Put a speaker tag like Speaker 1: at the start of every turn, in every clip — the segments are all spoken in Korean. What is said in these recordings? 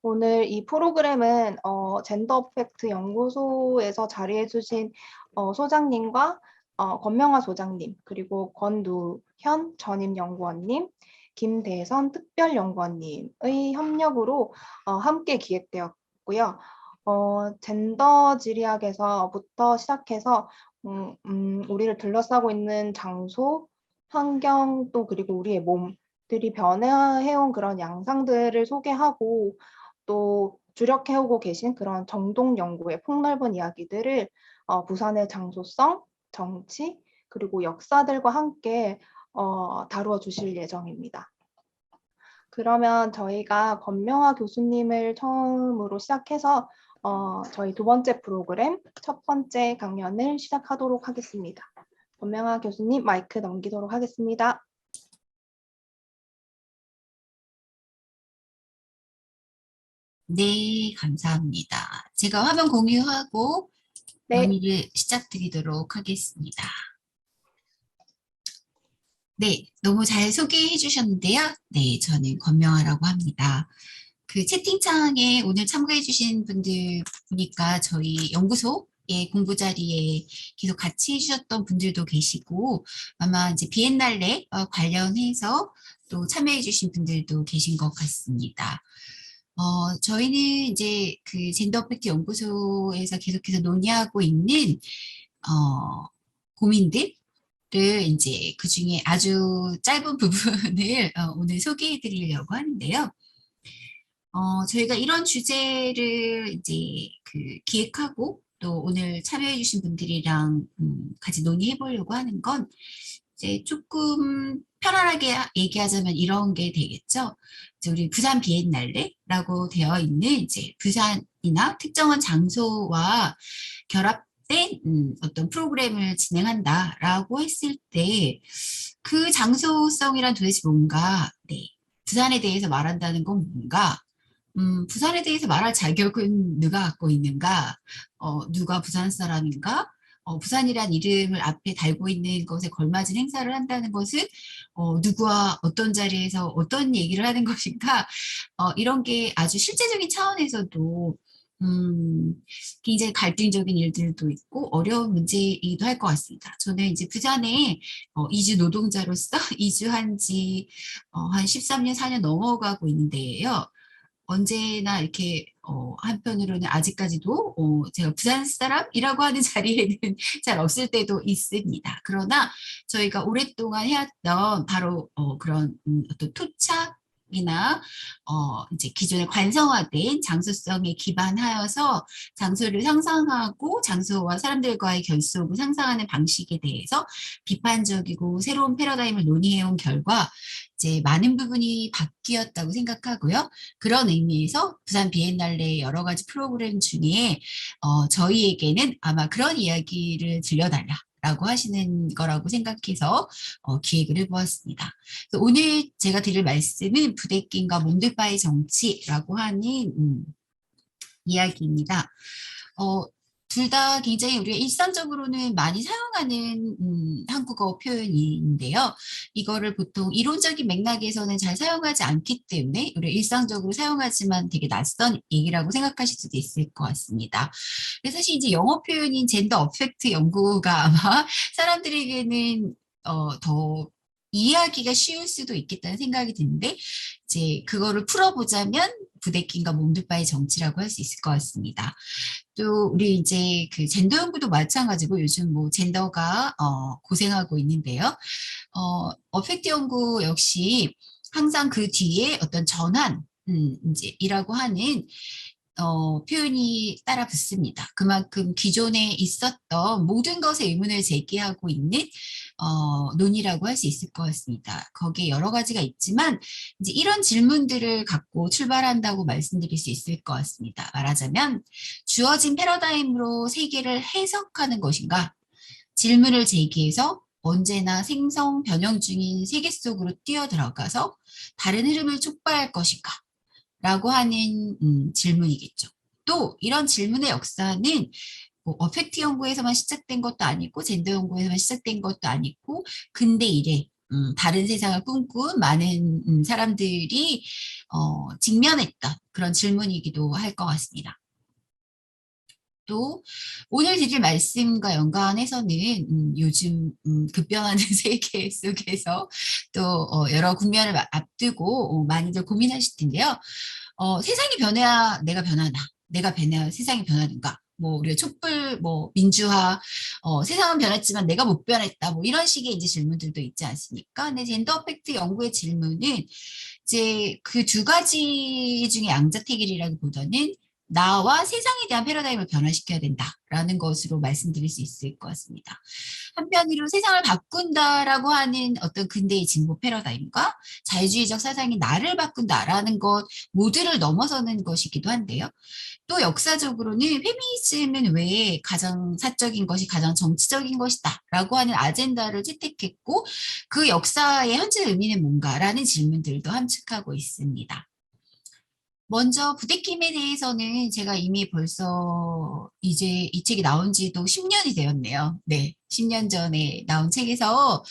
Speaker 1: 오늘 이 프로그램은 젠더 팩트 연구소에서 자리해 주신 소장님과 권명아 소장님, 그리고 권두현 전임 연구원님, 김대선 특별연구원님의 협력으로 함께 기획되었고요. 젠더 지리학에서부터 시작해서 우리를 둘러싸고 있는 장소, 환경, 또 그리고 우리의 몸들이 변해온 그런 양상들을 소개하고 또 주력해오고 계신 그런 정동 연구의 폭넓은 이야기들을 부산의 장소성, 정치, 그리고 역사들과 함께 다루어 주실 예정입니다. 그러면 저희가 권명아 교수님을 처음으로 시작해서 저희 두 번째 프로그램 첫 번째 강연을 시작하도록 하겠습니다. 권명아 교수님 마이크 넘기도록 하겠습니다.
Speaker 2: 네, 감사합니다. 제가 화면 공유하고
Speaker 1: 네,
Speaker 2: 강의를 시작드리도록 하겠습니다. 네, 너무 잘 소개해 주셨는데요. 네, 저는 권명아라고 합니다. 그 채팅창에 오늘 참가해 주신 분들 보니까 저희 연구소의 공부 자리에 계속 같이 해주셨던 분들도 계시고 아마 이제 비엔날레 관련해서 또 참여해 주신 분들도 계신 것 같습니다. 저희는 이제 그 젠더 팩트 연구소에서 계속해서 논의하고 있는, 고민들을 이제 그 중에 아주 짧은 부분을 오늘 소개해 드리려고 하는데요. 저희가 이런 주제를 이제 그 기획하고 또 오늘 참여해 주신 분들이랑 같이 논의해 보려고 하는 건 이제 조금 편안하게 얘기하자면 이런 게 되겠죠. 이제 우리 부산 비엔날레라고 되어 있는 이제 부산이나 특정한 장소와 결합된 어떤 프로그램을 진행한다라고 했을 때 그 장소성이란 도대체 뭔가, 네, 부산에 대해서 말한다는 건 뭔가, 부산에 대해서 말할 자격은 누가 갖고 있는가? 누가 부산 사람인가? 부산이란 이름을 앞에 달고 있는 것에 걸맞은 행사를 한다는 것은 누구와 어떤 자리에서 어떤 얘기를 하는 것인가? 이런 게 아주 실제적인 차원에서도 굉장히 갈등적인 일들도 있고 어려운 문제이기도 할 것 같습니다. 저는 이제 부산에 이주 노동자로서 이주한 지 한 13년, 4년 넘어가고 있는데요. 언제나 이렇게 한편으로는 아직까지도 제가 부산 사람이라고 하는 자리에는 잘 없을 때도 있습니다. 그러나 저희가 오랫동안 해왔던 바로 그런 어떤 토착이나 이제 기존에 관성화된 장소성에 기반하여서 장소를 상상하고 장소와 사람들과의 결속을 상상하는 방식에 대해서 비판적이고 새로운 패러다임을 논의해온 결과 이제 많은 부분이 바뀌었다고 생각하고요. 그런 의미에서 부산 비엔날레의 여러 가지 프로그램 중에 저희에게는 아마 그런 이야기를 들려달라라고 하시는 거라고 생각해서 기획을 해보았습니다. 오늘 제가 드릴 말씀은 부대낌과 몸둘바의 정치라고 하는 이야기입니다. 둘 다 굉장히 우리가 일상적으로는 많이 사용하는 한국어 표현인데요. 이거를 보통 이론적인 맥락에서는 잘 사용하지 않기 때문에 우리가 일상적으로 사용하지만 되게 낯선 얘기라고 생각하실 수도 있을 것 같습니다. 그래서 사실 이제 영어 표현인 젠더 어펙트 연구가 아마 사람들에게는 더 이해하기가 쉬울 수도 있겠다는 생각이 드는데 이제 그거를 풀어보자면 부대낌과 몸둘바의 정치라고 할 수 있을 것 같습니다. 또 우리 이제 그 젠더 연구도 마찬가지고 요즘 뭐 젠더가 고생하고 있는데요. 어펙트 연구 역시 항상 그 뒤에 어떤 전환 이제 이라고 하는 표현이 따라 붙습니다. 그만큼 기존에 있었던 모든 것에 의문을 제기하고 있는 논의라고 할 수 있을 것 같습니다. 거기에 여러 가지가 있지만 이제 이런 질문들을 갖고 출발한다고 말씀드릴 수 있을 것 같습니다. 말하자면 주어진 패러다임으로 세계를 해석하는 것인가? 질문을 제기해서 언제나 생성 변형 중인 세계 속으로 뛰어들어가서 다른 흐름을 촉발할 것인가? 라고 하는 질문이겠죠. 또 이런 질문의 역사는 뭐 어펙트 연구에서만 시작된 것도 아니고 젠더 연구에서만 시작된 것도 아니고 근대 이래 다른 세상을 꿈꾼 많은 사람들이 직면했던 그런 질문이기도 할 것 같습니다. 또 오늘 드릴 말씀과 연관해서는 요즘 급변하는 세계 속에서 또 여러 국면을 앞두고 많이들 고민하실 텐데요. 세상이 변해야 내가 변하나, 내가 변해야 세상이 변하는가. 뭐 우리가 촛불, 뭐 민주화, 세상은 변했지만 내가 못 변했다. 뭐 이런 식의 이제 질문들도 있지 않습니까? 근데 젠더 팩트 연구의 질문은 이제 그 두 가지 중에 양자택일이라기보다는 나와 세상에 대한 패러다임을 변화시켜야 된다라는 것으로 말씀드릴 수 있을 것 같습니다. 한편으로 세상을 바꾼다라고 하는 어떤 근대의 진보 패러다임과 자유주의적 사상이 나를 바꾼다라는 것 모두를 넘어서는 것이기도 한데요. 또 역사적으로는 페미니즘은 왜 가장 사적인 것이 가장 정치적인 것이다라고 하는 아젠다를 채택했고 그 역사의 현재 의미는 뭔가라는 질문들도 함축하고 있습니다. 먼저 부대낌에 대해서는 제가 이미 벌써 이제 이 책이 나온 지도 10년이 되었네요. 네, 10년 전에 나온 책에서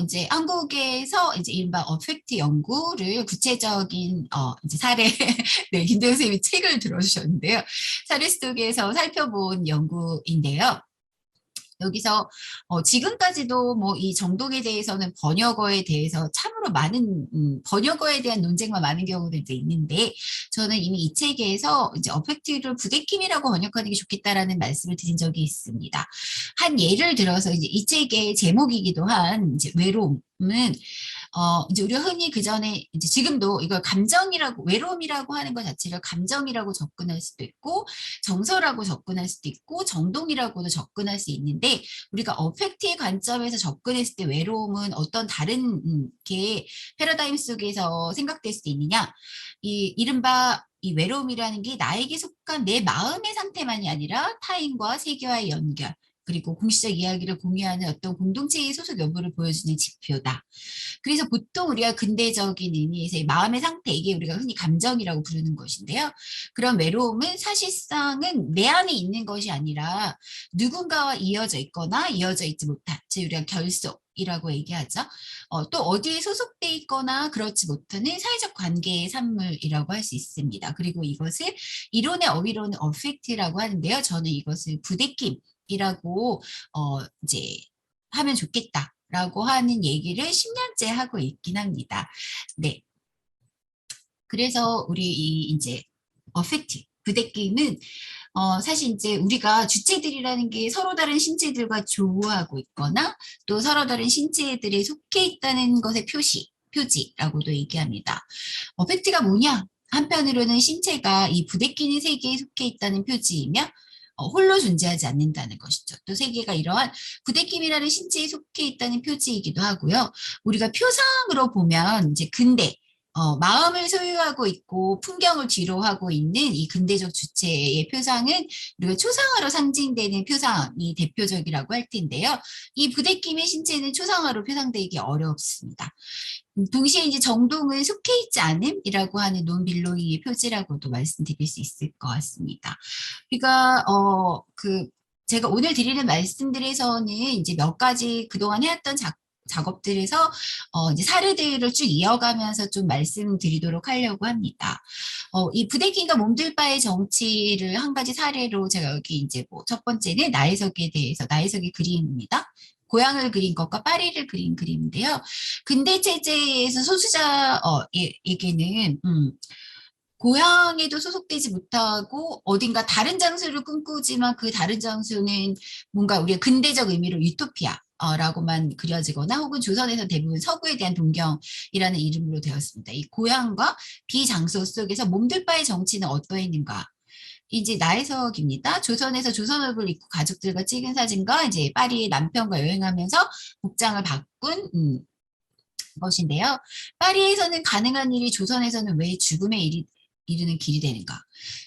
Speaker 2: 이제 한국에서 이제 이른바 어펙트 연구를 구체적인 이제 사례, 네, 김대영 선생님이 책을 들어주셨는데요. 사례 속에서 살펴본 연구인데요. 여기서 지금까지도 뭐 이 정독에 대해서는 번역어에 대해서 참으로 많은 번역어에 대한 논쟁만 많은 경우들도 있는데 저는 이미 이 책에서 이제 어펙트를 부대낌이라고 번역하는 게 좋겠다라는 말씀을 드린 적이 있습니다. 한 예를 들어서 이제 이 책의 제목이기도 한 이제 외로움은 이제 우리가 흔히 그 전에 이제 지금도 이걸 감정이라고 외로움이라고 하는 것 자체를 감정이라고 접근할 수도 있고 정서라고 접근할 수도 있고 정동이라고도 접근할 수 있는데 우리가 어펙트의 관점에서 접근했을 때 외로움은 어떤 다른 게 패러다임 속에서 생각될 수도 있느냐 이 이른바 이 외로움이라는 게 나에게 속한 내 마음의 상태만이 아니라 타인과 세계와의 연결 그리고 공시적 이야기를 공유하는 어떤 공동체의 소속 여부를 보여주는 지표다. 그래서 보통 우리가 근대적인 의미에서 마음의 상태, 이게 우리가 흔히 감정이라고 부르는 것인데요. 그런 외로움은 사실상은 내 안에 있는 것이 아니라 누군가와 이어져 있거나 이어져 있지 못한, 즉 우리가 결속이라고 얘기하죠. 또 어디에 소속돼 있거나 그렇지 못하는 사회적 관계의 산물이라고 할 수 있습니다. 그리고 이것을 이론의 어휘로는 어펙트라고 하는데요. 저는 이것을 부대낌이라고 이제 하면 좋겠다라고 하는 얘기를 10년째 하고 있긴 합니다. 네. 그래서 우리 이 이제 어펙트, 부대낌은 사실 이제 우리가 주체들이라는 게 서로 다른 신체들과 조우하고 있거나 또 서로 다른 신체들에 속해 있다는 것의 표지라고도 얘기합니다. 어펙트가 뭐냐? 한편으로는 신체가 이 부대끼는 세계에 속해 있다는 표지이며 홀로 존재하지 않는다는 것이죠. 또 세계가 이러한 부대낌이라는 신체에 속해 있다는 표지이기도 하고요. 우리가 표상으로 보면 이제 근대 마음을 소유하고 있고 풍경을 뒤로하고 있는 이 근대적 주체의 표상은 우리가 초상화로 상징되는 표상이 대표적이라고 할 텐데요. 이 부대낌의 신체는 초상화로 표상되기 어렵습니다. 동시에 이제 정동은 속해 있지 않음이라고 하는 논빌로잉의 표지라고도 말씀드릴 수 있을 것 같습니다. 그러니까 제가 오늘 드리는 말씀들에서는 이제 몇 가지 그동안 해왔던 작업들에서 이제 사례들을 쭉 이어가면서 좀 말씀드리도록 하려고 합니다. 이 부대낌과 몸둘 바의 정치를 한 가지 사례로 제가 여기 이제 뭐 첫 번째는 나혜석에 대해서 나혜석의 그림입니다. 고향을 그린 것과 파리를 그린 그림인데요. 근대 체제에서 소수자에게는 고향에도 소속되지 못하고 어딘가 다른 장소를 꿈꾸지만 그 다른 장소는 뭔가 우리가 근대적 의미로 유토피아 라고만 그려지거나 혹은 조선에서 대부분 서구에 대한 동경이라는 이름으로 되었습니다. 이 고향과 비장소 속에서 몸둘 바의 정치는 어떠했는가? 이제 나혜석입니다. 조선에서 조선옷을 입고 가족들과 찍은 사진과 이제 파리의 남편과 여행하면서 복장을 바꾼 것인데요. 파리에서는 가능한 일이 조선에서는 왜 죽음의 일이 이르는 길이 되는가?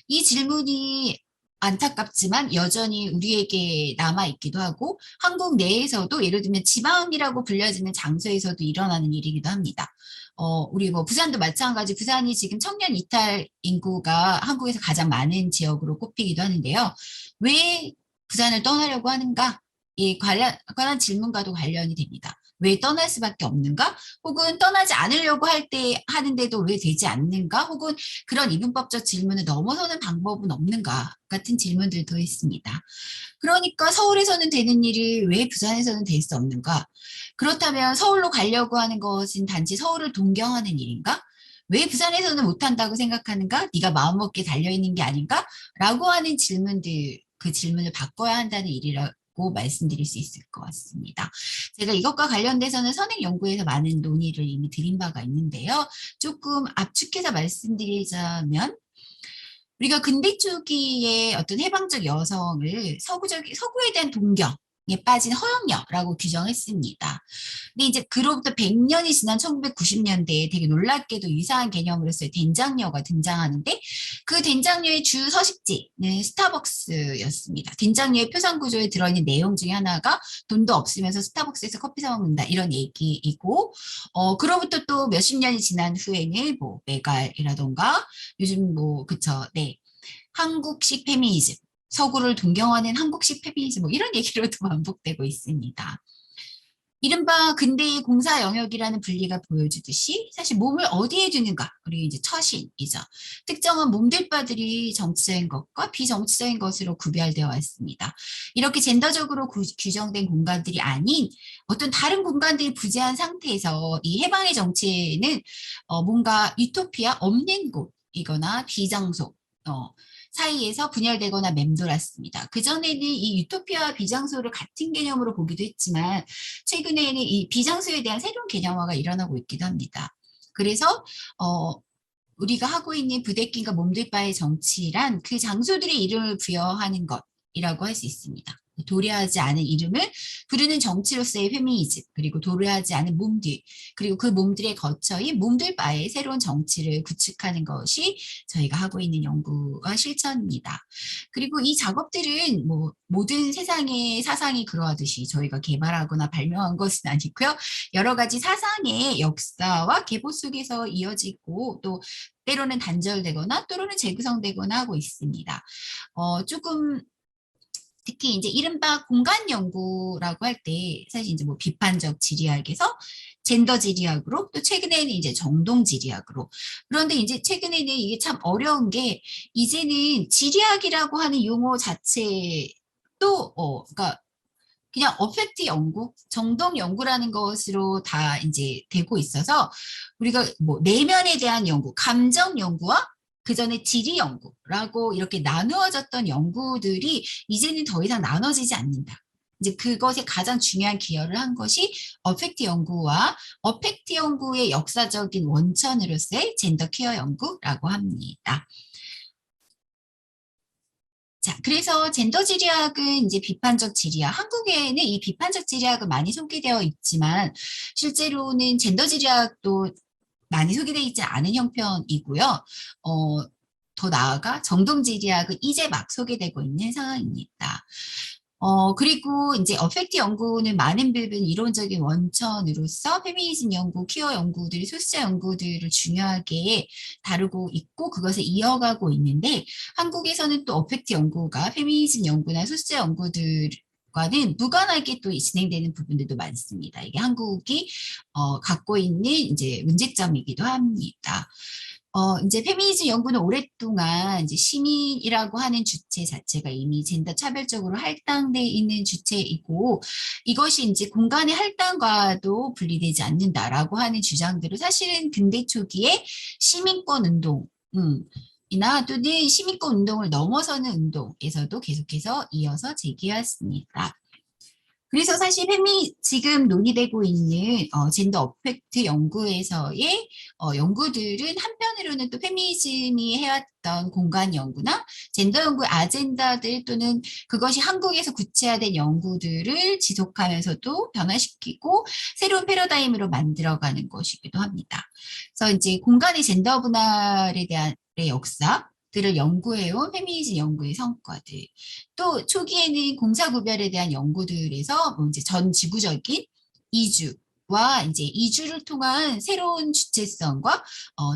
Speaker 2: 이 질문이 안타깝지만 여전히 우리에게 남아있기도 하고 한국 내에서도 예를 들면 지방이라고 불려지는 장소에서도 일어나는 일이기도 합니다. 우리 뭐 부산도 마찬가지 부산이 지금 청년 이탈 인구가 한국에서 가장 많은 지역으로 꼽히기도 하는데요. 왜 부산을 떠나려고 하는가? 이 관한 질문과도 관련이 됩니다. 왜 떠날 수밖에 없는가? 혹은 떠나지 않으려고 할 때 하는데도 왜 되지 않는가? 혹은 그런 이분법적 질문을 넘어서는 방법은 없는가? 같은 질문들도 있습니다. 그러니까 서울에서는 되는 일이 왜 부산에서는 될 수 없는가? 그렇다면 서울로 가려고 하는 것은 단지 서울을 동경하는 일인가? 왜 부산에서는 못한다고 생각하는가? 네가 마음먹기에 달려있는 게 아닌가? 라고 하는 질문들, 그 질문을 바꿔야 한다는 일이라고 말씀드릴 수 있을 것 같습니다. 제가 이것과 관련돼서는 선행연구에서 많은 논의를 이미 드린 바가 있는데요. 조금 압축해서 말씀드리자면 우리가 근대 초기의 어떤 해방적 여성을 서구에 대한 동경에 빠진 허영녀라고 규정했습니다. 근데 이제 그로부터 100년이 지난 1990년대에 되게 놀랍게도 유사한 개념으로서의 된장녀가 등장하는데 그 된장녀의 주 서식지는 스타벅스였습니다. 된장녀의 표상 구조에 들어있는 내용 중에 하나가 돈도 없으면서 스타벅스에서 커피 사 먹는다 이런 얘기이고 그로부터 또 몇십 년이 지난 후에는 뭐 메갈이라던가 요즘 뭐 그쵸 네 한국식 페미니즘 서구를 동경하는 한국식 페미니즘 뭐 이런 얘기로도 반복되고 있습니다. 이른바 근대의 공사 영역이라는 분리가 보여주듯이 사실 몸을 어디에 두는가 우리 이제 처신이죠. 특정한 몸들바들이 정치적인 것과 비정치적인 것으로 구별되어 왔습니다. 이렇게 젠더적으로 규정된 공간들이 아닌 어떤 다른 공간들이 부재한 상태에서 이 해방의 정치에는 뭔가 유토피아 없는 곳이거나 비장소 사이에서 분열되거나 맴돌았습니다. 그전에는 이 유토피아와 비장소를 같은 개념으로 보기도 했지만 최근에는 이 비장소에 대한 새로운 개념화가 일어나고 있기도 합니다. 그래서 우리가 하고 있는 부대낌과 몸둘바의 정치란 그 장소들의 이름을 부여하는 것이라고 할 수 있습니다. 도래하지 않은 이름을 부르는 정치로서의 페미니즘, 그리고 도래하지 않은 몸들, 그리고 그 몸들의 거처인 몸들바의 새로운 정치를 구축하는 것이 저희가 하고 있는 연구와 실천입니다. 그리고 이 작업들은 뭐 모든 세상의 사상이 그러하듯이 저희가 개발하거나 발명한 것은 아니고요. 여러 가지 사상의 역사와 계보 속에서 이어지고 또 때로는 단절되거나 또는 재구성되거나 하고 있습니다. 조금 특히 이제 이른바 공간 연구라고 할 때 사실 이제 뭐 비판적 지리학에서 젠더 지리학으로 또 최근에는 이제 정동 지리학으로 그런데 이제 최근에는 이게 참 어려운 게 이제는 지리학이라고 하는 용어 자체도 그러니까 그냥 어펙트 연구, 정동 연구라는 것으로 다 이제 되고 있어서 우리가 뭐 내면에 대한 연구, 감정 연구와 그 전에 지리 연구라고 이렇게 나누어졌던 연구들이 이제는 더 이상 나눠지지 않는다. 이제 그것에 가장 중요한 기여를 한 것이 어펙트 연구와 어펙트 연구의 역사적인 원천으로서의 젠더 케어 연구라고 합니다. 자, 그래서 젠더 지리학은 이제 비판적 지리학, 한국에는 이 비판적 지리학은 많이 소개되어 있지만 실제로는 젠더 지리학도 많이 소개되어 있지 않은 형편이고요. 더 나아가 정동 지리학은 이제 막 소개되고 있는 상황입니다. 그리고 이제 어펙트 연구는 많은 부분 이론적인 원천으로서 페미니즘 연구, 퀴어 연구들이 소수자 연구들을 중요하게 다루고 있고 그것을 이어가고 있는데 한국에서는 또 어펙트 연구가 페미니즘 연구나 소수자 연구들 과는 무관하게 또 진행되는 부분들도 많습니다. 이게 한국이 갖고 있는 이제 문제점이기도 합니다. 이제 페미니즘 연구는 오랫동안 이제 시민이라고 하는 주체 자체가 이미 젠더 차별적으로 할당돼 있는 주체이고 이것이 이제 공간의 할당과도 분리되지 않는다라고 하는 주장들을 사실은 근대 초기에 시민권 운동, 이나 또는 시민권 운동을 넘어서는 운동에서도 계속해서 이어서 제기했습니다. 그래서 사실 지금 논의되고 있는 젠더 어펙트 연구에서의 연구들은 한편으로는 또 페미니즘이 해왔던 공간 연구나 젠더 연구 아젠다들 또는 그것이 한국에서 구체화된 연구들을 지속하면서도 변화시키고 새로운 패러다임으로 만들어가는 것이기도 합니다. 그래서 이제 공간의 젠더 분할에 대한 역사 들을 연구해온 페미니즘 연구의 성과들 또 초기에는 공사구별에 대한 연구들에서 뭐 이제 전 지구적인 이주 와 이제 이주를 통한 새로운 주체성과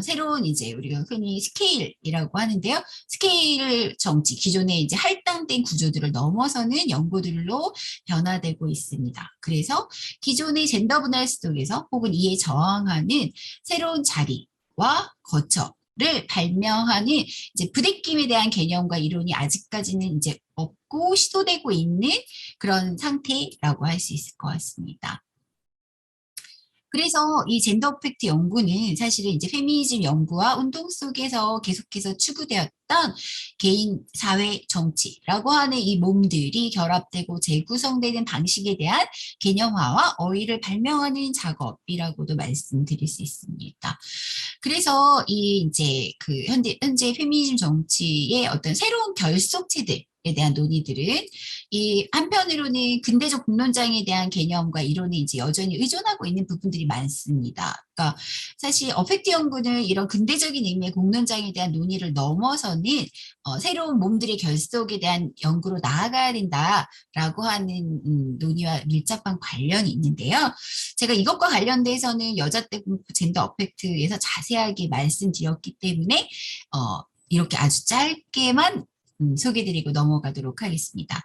Speaker 2: 새로운 이제 우리가 흔히 스케일이라고 하는데요. 스케일 정치, 기존의 이제 할당된 구조들을 넘어서는 연구들로 변화되고 있습니다. 그래서 기존의 젠더 분할 속에서 혹은 이에 저항하는 새로운 자리와 거처를 발명하는 이제 부대낌에 대한 개념과 이론이 아직까지는 이제 없고 시도되고 있는 그런 상태라고 할 수 있을 것 같습니다. 그래서 이 젠더 팩트 연구는 사실은 이제 페미니즘 연구와 운동 속에서 계속해서 추구되었던 개인, 사회, 정치라고 하는 이 몸들이 결합되고 재구성되는 방식에 대한 개념화와 어휘를 발명하는 작업이라고도 말씀드릴 수 있습니다. 그래서 이 이제 그 현재 페미니즘 정치의 어떤 새로운 결속체들 에 대한 논의들은 이 한편으로는 근대적 공론장에 대한 개념과 이론이 이제 여전히 의존하고 있는 부분들이 많습니다. 그러니까 사실 어펙트 연구는 이런 근대적인 의미의 공론장에 대한 논의를 넘어서는 새로운 몸들의 결속에 대한 연구로 나아가야 된다라고 하는 논의와 밀접한 관련이 있는데요. 제가 이것과 관련돼서는 여자 때 공부 젠더 어펙트에서 자세하게 말씀드렸기 때문에 이렇게 아주 짧게만 소개드리고 넘어가도록 하겠습니다.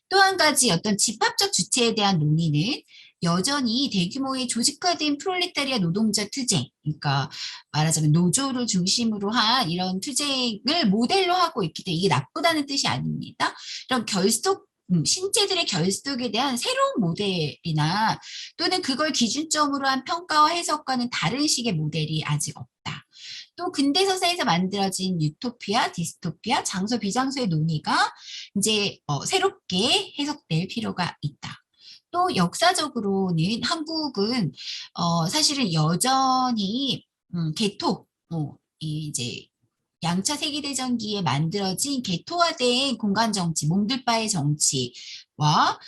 Speaker 2: 또 한 가지 어떤 집합적 주체에 대한 논의는 여전히 대규모의 조직화된 프롤레타리아 노동자 투쟁, 그러니까 말하자면 노조를 중심으로 한 이런 투쟁을 모델로 하고 있기 때문에 이게 나쁘다는 뜻이 아닙니다. 이런 결속 신체들의 결속에 대한 새로운 모델이나 또는 그걸 기준점으로 한 평가와 해석과는 다른 식의 모델이 아직 없다. 또 근대 서사에서 만들어진 유토피아, 디스토피아, 장소 비장소의 논의가 이제 새롭게 해석될 필요가 있다. 또 역사적으로는 한국은 사실은 여전히 개토, 이제 양차 세계대전기에 만들어진 개토화된 공간 정치, 몽들바의 정치와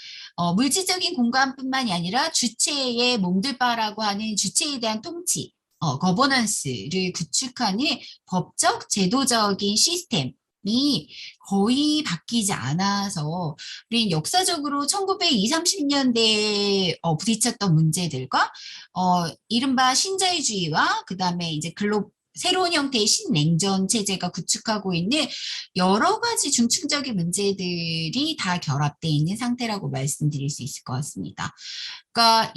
Speaker 2: 물질적인 공간뿐만이 아니라 주체의 몽들바라고 하는 주체에 대한 통치, 거버넌스를 구축하는 법적, 제도적인 시스템이 거의 바뀌지 않아서 우리 역사적으로 1920, 30년대에 부딪혔던 문제들과 이른바 신자유주의와 그다음에 이제 새로운 형태의 신냉전 체제가 구축하고 있는 여러 가지 중층적인 문제들이 다 결합되어 있는 상태라고 말씀드릴 수 있을 것 같습니다. 그러니까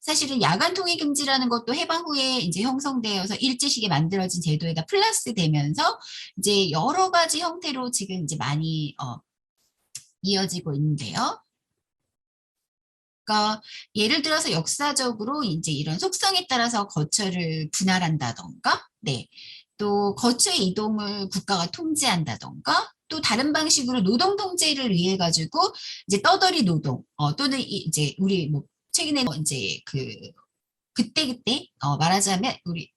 Speaker 2: 사실은 야간 통일 금지라는 것도 해방 후에 이제 형성되어서 일제시기에 만들어진 제도에다 플러스 되면서 이제 여러 가지 형태로 지금 이제 많이 이어지고 있는데요. 그러니까 예를 들어서 역사적으로 이제 이런 속성에 따라서 거처를 분할한다던가, 네, 또 거처의 이동을 국가가 통제한다던가, 또 다른 방식으로 노동 통제를 위해 가지고 이제 떠돌이 노동, 또는 이제 우리 뭐 최근에 이제 그때 말하자면 우리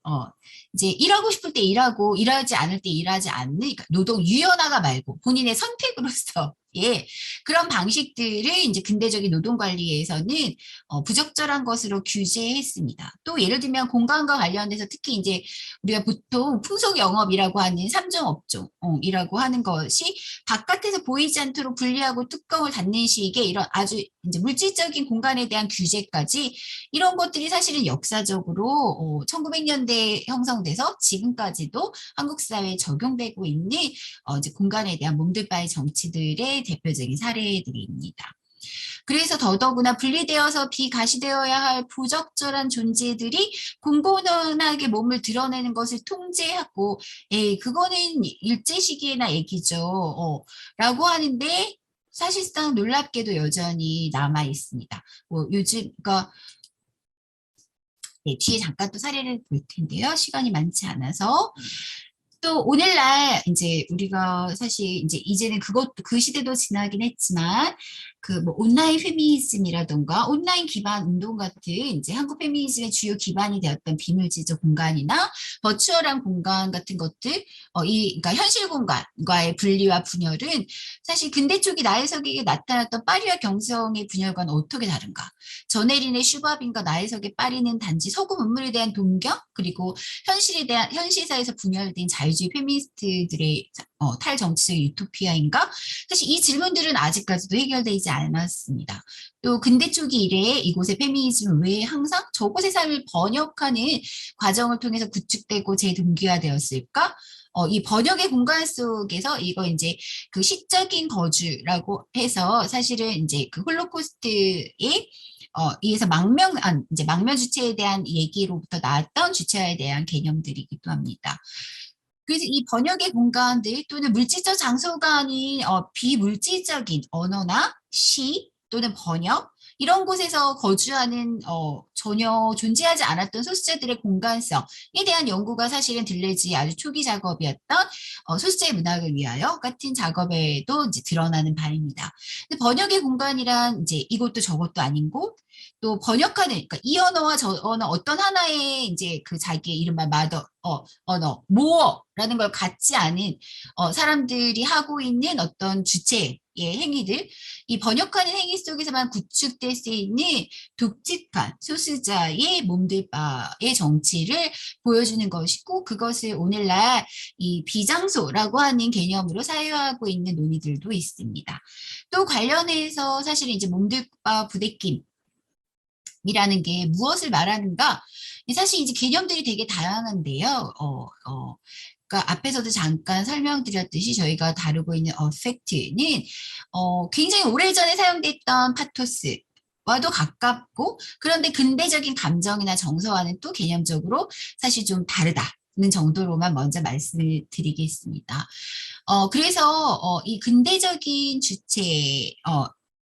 Speaker 2: 이제 일하고 싶을 때 일하고 일하지 않을 때 일하지 않는 그러니까 노동 유연화가 말고 본인의 선택으로서 예 그런 방식들을 이제 근대적인 노동 관리에서는 부적절한 것으로 규제했습니다. 또 예를 들면 공간과 관련해서 특히 이제 우리가 보통 풍속 영업이라고 하는 삼종 업종이라고 하는 것이 바깥에서 보이지 않도록 분리하고 뚜껑을 닫는 식의 이런 아주 이제 물질적인 공간에 대한 규제까지 이런 것들이 사실은 역사적으로 1900년대에 형성돼서 지금까지도 한국 사회에 적용되고 있는 이제 공간에 대한 몸들바의 정치들의 대표적인 사례들입니다. 그래서 더더구나 분리되어서 비가시되어야 할 부적절한 존재들이 공공연하게 몸을 드러내는 것을 통제하고 그거는 일제 시기에나 얘기죠. 라고 하는데 사실상 놀랍게도 여전히 남아 있습니다. 뭐 요즘 그러니까 네, 뒤에 잠깐 또 사례를 볼 텐데요. 시간이 많지 않아서. 또 오늘날 이제 우리가 사실 이제 이제는 그것도 그 시대도 지나긴 했지만 그 뭐 온라인 페미니즘이라던가 온라인 기반 운동 같은 이제 한국 페미니즘의 주요 기반이 되었던 비물질적 공간이나 버추얼한 공간 같은 것들 그러니까 현실 공간과의 분리와 분열은 사실 근대 초기 나혜석에게 나타났던 파리와 경성의 분열과는 어떻게 다른가? 전혜린의 슈바빈과 나혜석의 파리는 단지 서구 문물에 대한 동경 그리고 현실사에서 분열된 자유주의 자유주의 페미니스트들의 탈정치적 유토피아인가? 사실 이 질문들은 아직까지도 해결되지 않았습니다. 또 근대 초기 이래 이곳의 페미니즘은 왜 항상 저곳의 삶을 번역하는 과정을 통해서 구축되고 재동기화되었을까? 이 번역의 공간 속에서 이거 이제 그 시적인 거주라고 해서 사실은 이제 그 홀로코스트의 이에서 이제 망명 주체에 대한 얘기로부터 나왔던 주체에 대한 개념들이기도 합니다. 그래서 이 번역의 공간들 또는 물질적 장소가 아닌 비물질적인 언어나 시 또는 번역 이런 곳에서 거주하는 전혀 존재하지 않았던 소수자들의 공간성에 대한 연구가 사실은 들레즈의 아주 초기 작업이었던 소수자의 문학을 위하여 같은 작업에도 이제 드러나는 바입니다. 근데 번역의 공간이란 이제 이것도 저것도 아닌 곳, 또 번역하는 그러니까 이 언어와 저 언어 어떤 하나의 이제 그 자기의 이른바 마더 언어 모어라는 걸 갖지 않은 사람들이 하고 있는 어떤 주체의 행위들, 이 번역하는 행위 속에서만 구축될 수 있는 독특한 소수자의 몸들 바의 정치를 보여주는 것이고 그것을 오늘날 이 비장소라고 하는 개념으로 사유하고 있는 논의들도 있습니다. 또 관련해서 사실 이제 몸들 바 부대낌 이라는 게 무엇을 말하는가? 사실 이제 개념들이 되게 다양한데요. 그러니까 앞에서도 잠깐 설명드렸듯이 저희가 다루고 있는 어펙트는 굉장히 오래전에 사용됐던 파토스와도 가깝고 그런데 근대적인 감정이나 정서와는 또 개념적으로 사실 좀 다르다는 정도로만 먼저 말씀을 드리겠습니다. 그래서 이 근대적인 주체,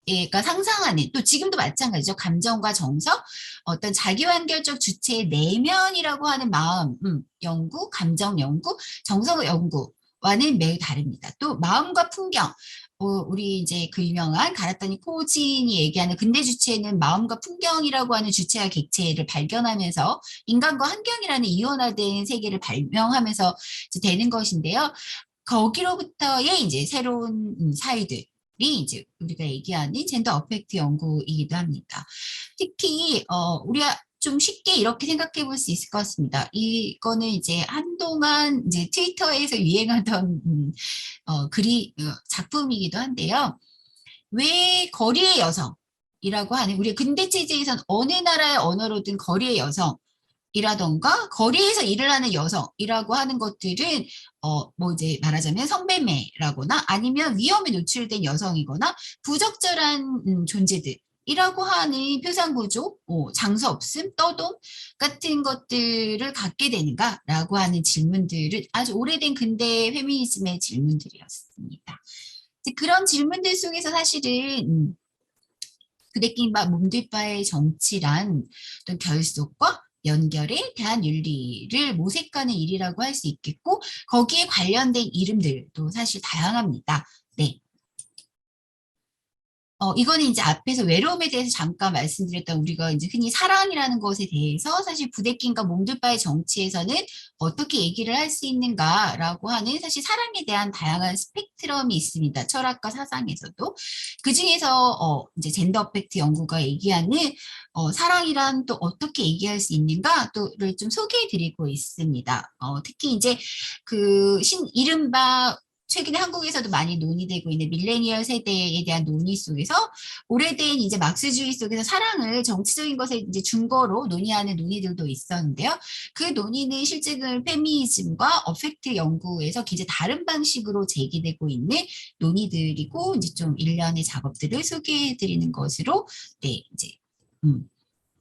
Speaker 2: 얘가 상상하는 또 지금도 마찬가지죠. 감정과 정서, 어떤 자기완결적 주체의 내면이라고 하는 마음 연구, 감정 연구, 정서 연구와는 매우 다릅니다. 또 마음과 풍경, 우리 이제 그 유명한 가라타니 코진이 얘기하는 근대 주체는 마음과 풍경이라고 하는 주체와 객체를 발견하면서 인간과 환경이라는 이원화된 세계를 발명하면서 되는 것인데요. 거기로부터의 이제 새로운 사유들. 이 이제 우리가 얘기하는 젠더 어펙트 연구이기도 합니다. 특히 우리가 좀 쉽게 이렇게 생각해 볼 수 있을 것 같습니다. 이거는 이제 한동안 이제 트위터에서 유행하던 작품이기도 한데요. 왜 거리의 여성이라고 하는 우리 근대 체제에선 어느 나라의 언어로든 거리의 여성 이라던가 거리에서 일을 하는 여성이라고 하는 것들은 뭐 이제 말하자면 성매매라거나 아니면 위험에 노출된 여성이거나 부적절한 존재들이라고 하는 표상 구조, 장소 없음, 떠돔 같은 것들을 갖게 되는가라고 하는 질문들은 아주 오래된 근대 페미니즘의 질문들이었습니다. 그런 질문들 속에서 사실은 그대끼리 몸들 바의 정치란 어떤 결속과 연결에 대한 윤리를 모색하는 일이라고 할 수 있겠고 거기에 관련된 이름들도 사실 다양합니다. 네. 이거는 이제 앞에서 외로움에 대해서 잠깐 말씀드렸던 우리가 이제 흔히 사랑이라는 것에 대해서 사실 부대낌과 몸들 바의 정치에서는 어떻게 얘기를 할 수 있는가라고 하는 사실 사랑에 대한 다양한 스펙트럼이 있습니다. 철학과 사상에서도. 그 중에서 이제 젠더 어펙트 연구가 얘기하는 사랑이란 또 어떻게 얘기할 수 있는가 또를 좀 소개해 드리고 있습니다. 특히 이제 이른바 최근에 한국에서도 많이 논의되고 있는 밀레니얼 세대에 대한 논의 속에서 오래된 이제 막스주의 속에서 사랑을 정치적인 것에 이제 준거로 논의하는 논의들도 있었는데요. 그 논의는 실제로 페미니즘과 어펙트 연구에서 굉장히 다른 방식으로 제기되고 있는 논의들이고 이제 좀 일련의 작업들을 소개해 드리는 것으로 네, 이제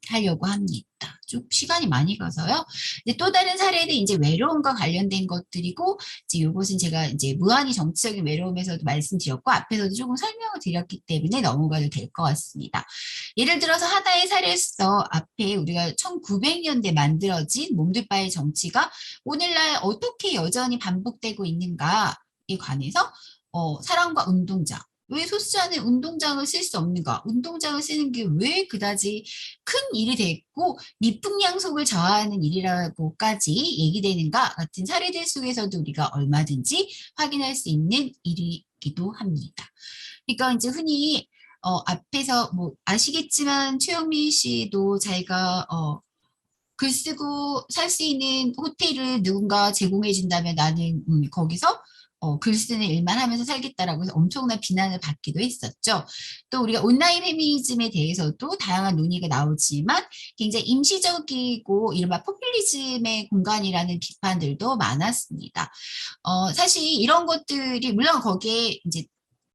Speaker 2: 하려고 합니다. 좀 시간이 많이 가서요. 이제 또 다른 사례는 이제 외로움과 관련된 것들이고, 이제 이것은 제가 이제 무한히 정치적인 외로움에서도 말씀드렸고, 앞에서도 조금 설명을 드렸기 때문에 넘어가도 될 것 같습니다. 예를 들어서 하나의 사례에서 앞에 우리가 1900년대 만들어진 몸들 바의 정치가 오늘날 어떻게 여전히 반복되고 있는가에 관해서 사랑과 운동장, 왜 소수자는 운동장을 쓸 수 없는가? 운동장을 쓰는 게 왜 그다지 큰 일이 됐고 미풍양속을 저하하는 일이라고까지 얘기되는가 같은 사례들 속에서도 우리가 얼마든지 확인할 수 있는 일이기도 합니다. 그러니까 이제 흔히 앞에서 뭐 아시겠지만 최영민 씨도 자기가 글 쓰고 살 수 있는 호텔을 누군가 제공해 준다면 나는 거기서 글 쓰는 일만 하면서 살겠다라고 해서 엄청난 비난을 받기도 했었죠. 또 우리가 온라인 페미니즘에 대해서도 다양한 논의가 나오지만 굉장히 임시적이고 이른바 포퓰리즘의 공간이라는 비판들도 많았습니다. 사실 이런 것들이 물론 거기에 이제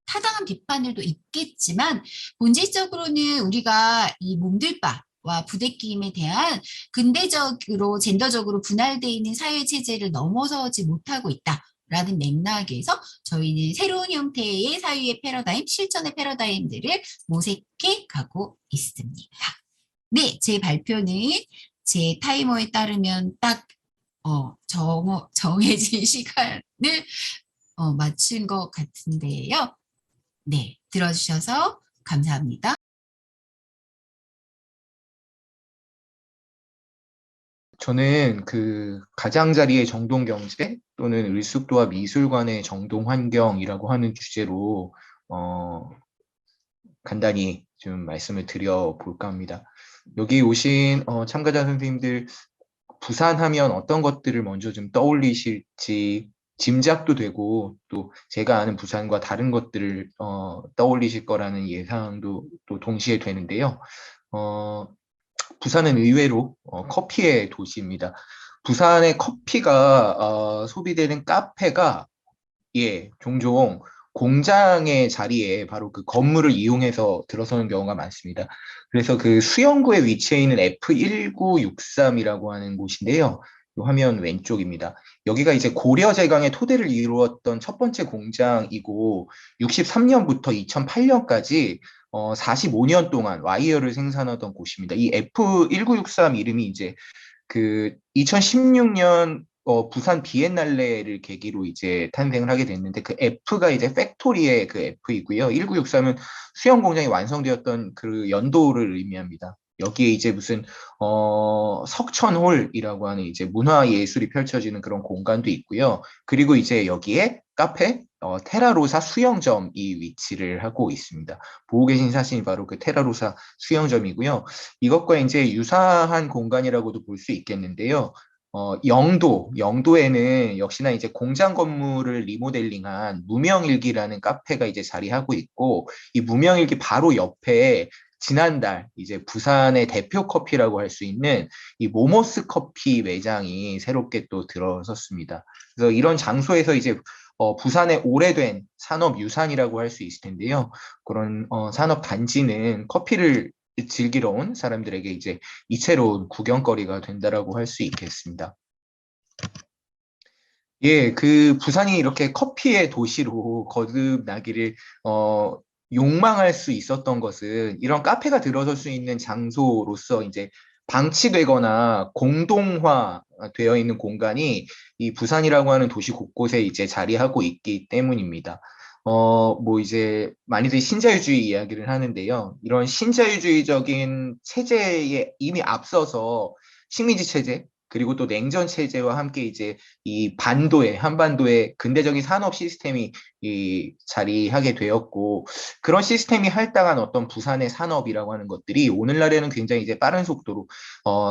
Speaker 2: 타당한 비판들도 있겠지만 본질적으로는 우리가 이 몸둘바와 부대끼임에 대한 근대적으로 젠더적으로 분할되어 있는 사회 체제를 넘어서지 못하고 있다라는 맥락에서 저희는 새로운 형태의 사유의 패러다임, 실전의 패러다임들을 모색해 가고 있습니다. 네, 제 발표는 제 타이머에 따르면 딱 정해진 시간을 맞춘 것 같은데요. 네, 들어주셔서 감사합니다.
Speaker 3: 저는 그 가장자리의 정동 경제 또는 을숙도와 미술관의 정동 환경이라고 하는 주제로 간단히 좀 말씀을 드려볼까 합니다. 여기 오신 참가자 선생님들 부산하면 어떤 것들을 먼저 좀 떠올리실지 짐작도 되고 또 제가 아는 부산과 다른 것들을 떠올리실 거라는 예상도 또 동시에 되는데요. 부산은 의외로 커피의 도시입니다. 부산의 커피가 소비되는 카페가 종종 공장의 자리에 바로 그 건물을 이용해서 들어서는 경우가 많습니다. 그래서 그 수영구에 위치해 있는 F1963이라고 하는 곳인데요. 이 화면 왼쪽입니다. 여기가 이제 고려제강의 토대를 이루었던 첫 번째 공장이고 63년부터 2008년까지 45년 동안 와이어를 생산하던 곳입니다. 이 F1963 이름이 이제 그 2016년 부산 비엔날레를 계기로 이제 탄생을 하게 됐는데 그 F가 이제 팩토리의 그 F이고요. 1963은 수영 공장이 완성되었던 그 연도를 의미합니다. 여기에 이제 무슨 석천홀이라고 하는 이제 문화 예술이 펼쳐지는 그런 공간도 있고요. 그리고 이제 여기에 카페 테라로사 수영점이 위치를 하고 있습니다. 보고 계신 사진이 바로 그 테라로사 수영점이고요. 이것과 이제 유사한 공간이라고도 볼 수 있겠는데요. 영도에는 역시나 이제 공장 건물을 리모델링한 무명일기라는 카페가 이제 자리하고 있고, 이 무명일기 바로 옆에 지난달 이제 부산의 대표 커피라고 할 수 있는 이 모모스 커피 매장이 새롭게 또 들어섰습니다. 그래서 이런 장소에서 이제 부산의 오래된 산업 유산이라고 할 수 있을 텐데요. 그런 산업 단지는 커피를 즐기러 온 사람들에게 이제 이채로운 구경거리가 된다라고 할 수 있겠습니다. 예, 그 부산이 이렇게 커피의 도시로 거듭나기를 욕망할 수 있었던 것은 이런 카페가 들어설 수 있는 장소로서 이제 방치되거나 공동화 되어 있는 공간이 이 부산이라고 하는 도시 곳곳에 이제 자리하고 있기 때문입니다. 뭐 이제 많이들 신자유주의 이야기를 하는데요. 이런 신자유주의적인 체제에 이미 앞서서 식민지 체제, 그리고 또 냉전 체제와 함께 이제 이 한반도에 근대적인 산업 시스템이 자리하게 되었고, 그런 시스템이 할당한 어떤 부산의 산업이라고 하는 것들이 오늘날에는 굉장히 이제 빠른 속도로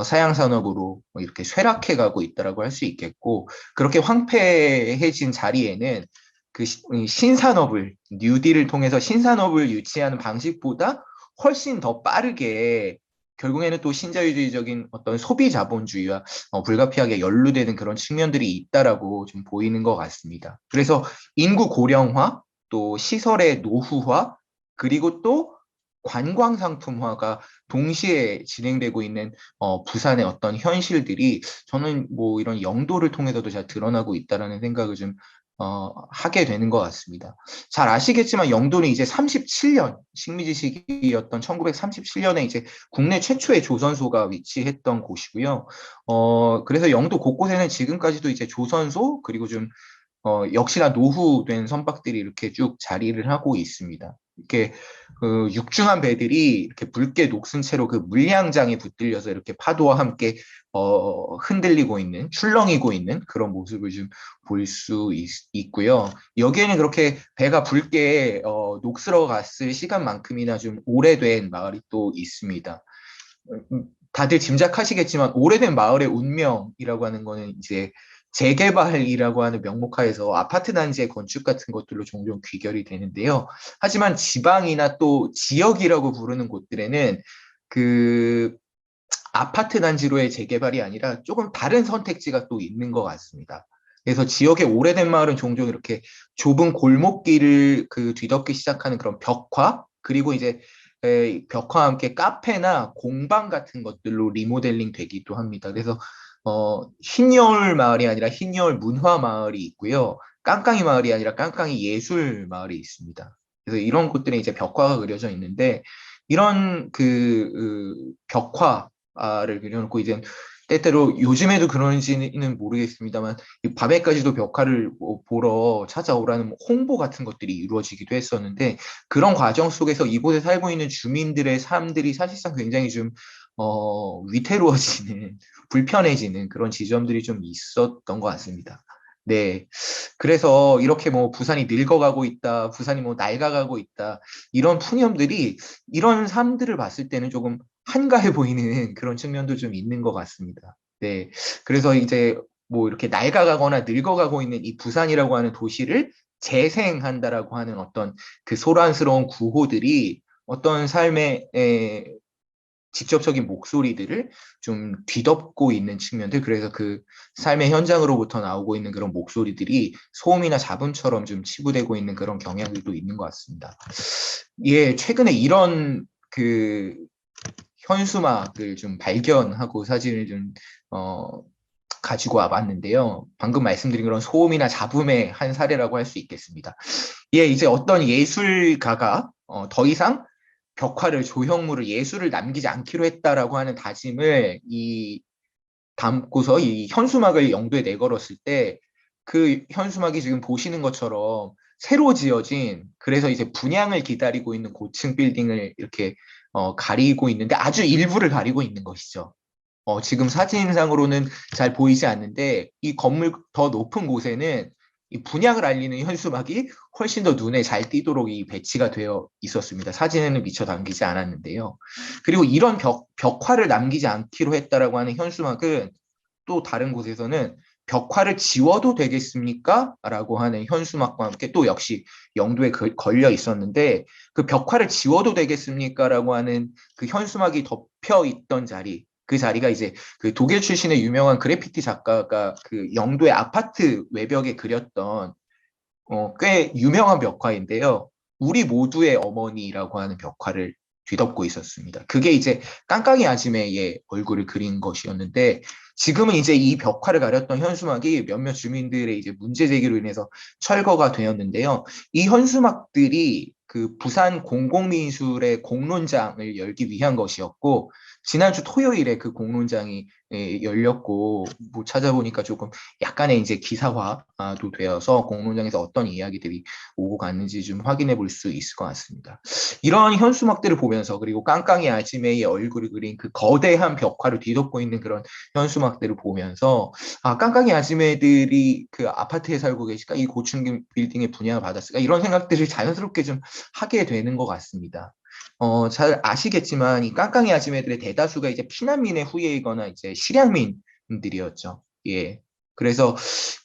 Speaker 3: 사양 산업으로 이렇게 쇠락해 가고 있다라고 할 수 있겠고, 그렇게 황폐해진 자리에는 그 신산업을 뉴딜을 통해서 신산업을 유치하는 방식보다 훨씬 더 빠르게 결국에는 또 신자유주의적인 어떤 소비 자본주의와 불가피하게 연루되는 그런 측면들이 있다라고 좀 보이는 것 같습니다. 그래서 인구 고령화, 또 시설의 노후화, 그리고 또 관광 상품화가 동시에 진행되고 있는 부산의 어떤 현실들이 저는 뭐 이런 영도를 통해서도 잘 드러나고 있다라는 생각을 좀 하게 되는 것 같습니다. 잘 아시겠지만 영도는 이제 37년 식민지 시기였던 1937년에 이제 국내 최초의 조선소가 위치했던 곳이고요. 그래서 영도 곳곳에는 지금까지도 이제 조선소 그리고 좀 역시나 노후된 선박들이 이렇게 쭉 자리를 하고 있습니다. 이렇게 그 육중한 배들이 이렇게 붉게 녹슨 채로 그 물량장에 붙들려서 이렇게 파도와 함께 흔들리고 있는, 출렁이고 있는 그런 모습을 좀 볼 수 있고요. 여기에는 그렇게 배가 붉게 녹슬어 갔을 시간만큼이나 좀 오래된 마을이 또 있습니다. 다들 짐작하시겠지만 오래된 마을의 운명이라고 하는 거는 이제 재개발이라고 하는 명목하에서 아파트 단지의 건축 같은 것들로 종종 귀결이 되는데요. 하지만 지방이나 또 지역이라고 부르는 곳들에는 그 아파트 단지로의 재개발이 아니라 조금 다른 선택지가 또 있는 것 같습니다. 그래서 지역의 오래된 마을은 종종 이렇게 좁은 골목길을 뒤덮기 시작하는 그런 벽화, 그리고 이제 벽화와 함께 카페나 공방 같은 것들로 리모델링 되기도 합니다. 그래서 흰여울 마을이 아니라 흰여울 문화 마을이 있고요. 깡깡이 마을이 아니라 깡깡이 예술 마을이 있습니다. 그래서 이런 곳들에 이제 벽화가 그려져 있는데 이런 벽화를 그려놓고 이제 때때로 요즘에도 그런지는 모르겠습니다만 밤에까지도 벽화를 보러 찾아오라는 홍보 같은 것들이 이루어지기도 했었는데 그런 과정 속에서 이곳에 살고 있는 주민들의 삶들이 사실상 굉장히 좀 위태로워지는 불편해지는 그런 지점들이 좀 있었던 것 같습니다. 네. 그래서 이렇게 뭐 부산이 늙어가고 있다, 부산이 뭐 낡아가고 있다, 이런 푸념들이 이런 삶들을 봤을 때는 조금 한가해 보이는 그런 측면도 좀 있는 것 같습니다. 네. 그래서 이제 뭐 이렇게 낡아가거나 늙어가고 있는 이 부산이라고 하는 도시를 재생한다라고 하는 어떤 그 소란스러운 구호들이 어떤 삶의 직접적인 목소리들을 좀 뒤덮고 있는 측면들, 그래서 그 삶의 현장으로부터 나오고 있는 그런 목소리들이 소음이나 잡음처럼 좀 치부되고 있는 그런 경향들도 있는 것 같습니다. 예, 최근에 이런 현수막을 좀 발견하고 사진을 좀 가지고 와봤는데요. 방금 말씀드린 그런 소음이나 잡음의 한 사례라고 할 수 있겠습니다. 예, 이제 어떤 예술가가 더 이상 벽화를, 조형물을, 예술을 남기지 않기로 했다라고 하는 다짐을 담고서 이 현수막을 영도에 내걸었을 때 그 현수막이 지금 보시는 것처럼 새로 지어진, 그래서 이제 분양을 기다리고 있는 고층 빌딩을 이렇게 가리고 있는데 아주 일부를 가리고 있는 것이죠. 지금 사진상으로는 잘 보이지 않는데 이 건물 더 높은 곳에는 이 분양을 알리는 현수막이 훨씬 더 눈에 잘 띄도록 이 배치가 되어 있었습니다. 사진에는 미처 담기지 않았는데요. 그리고 이런 벽화를 남기지 않기로 했다라고 하는 현수막은 또 다른 곳에서는 벽화를 지워도 되겠습니까? 라고 하는 현수막과 함께 또 역시 영도에 걸려 있었는데 그 벽화를 지워도 되겠습니까? 라고 하는 그 현수막이 덮여 있던 자리, 그 자리가 이제 그 독일 출신의 유명한 그래피티 작가가 그 영도의 아파트 외벽에 그렸던 꽤 유명한 벽화인데요. 우리 모두의 어머니라고 하는 벽화를 뒤덮고 있었습니다. 그게 이제 깡깡이 아지매의 얼굴을 그린 것이었는데 지금은 이제 이 벽화를 가렸던 현수막이 몇몇 주민들의 이제 문제 제기로 인해서 철거가 되었는데요. 이 현수막들이 그 부산 공공미술의 공론장을 열기 위한 것이었고 지난주 토요일에 그 공론장이 열렸고 뭐 찾아보니까 조금 약간의 이제 기사화도 되어서 공론장에서 어떤 이야기들이 오고 갔는지 좀 확인해 볼 수 있을 것 같습니다. 이런 현수막들을 보면서 그리고 깡깡이 아지매의 얼굴을 그린 그 거대한 벽화를 뒤덮고 있는 그런 현수막들을 보면서 깡깡이 아지매들이 그 아파트에 살고 계실까? 이 고층 빌딩에 분양을 받았을까? 이런 생각들을 자연스럽게 좀 하게 되는 것 같습니다. 잘 아시겠지만 이 깡깡이 아지매들의 대다수가 이제 피난민의 후예이거나 이제 실향민들이었죠. 예. 그래서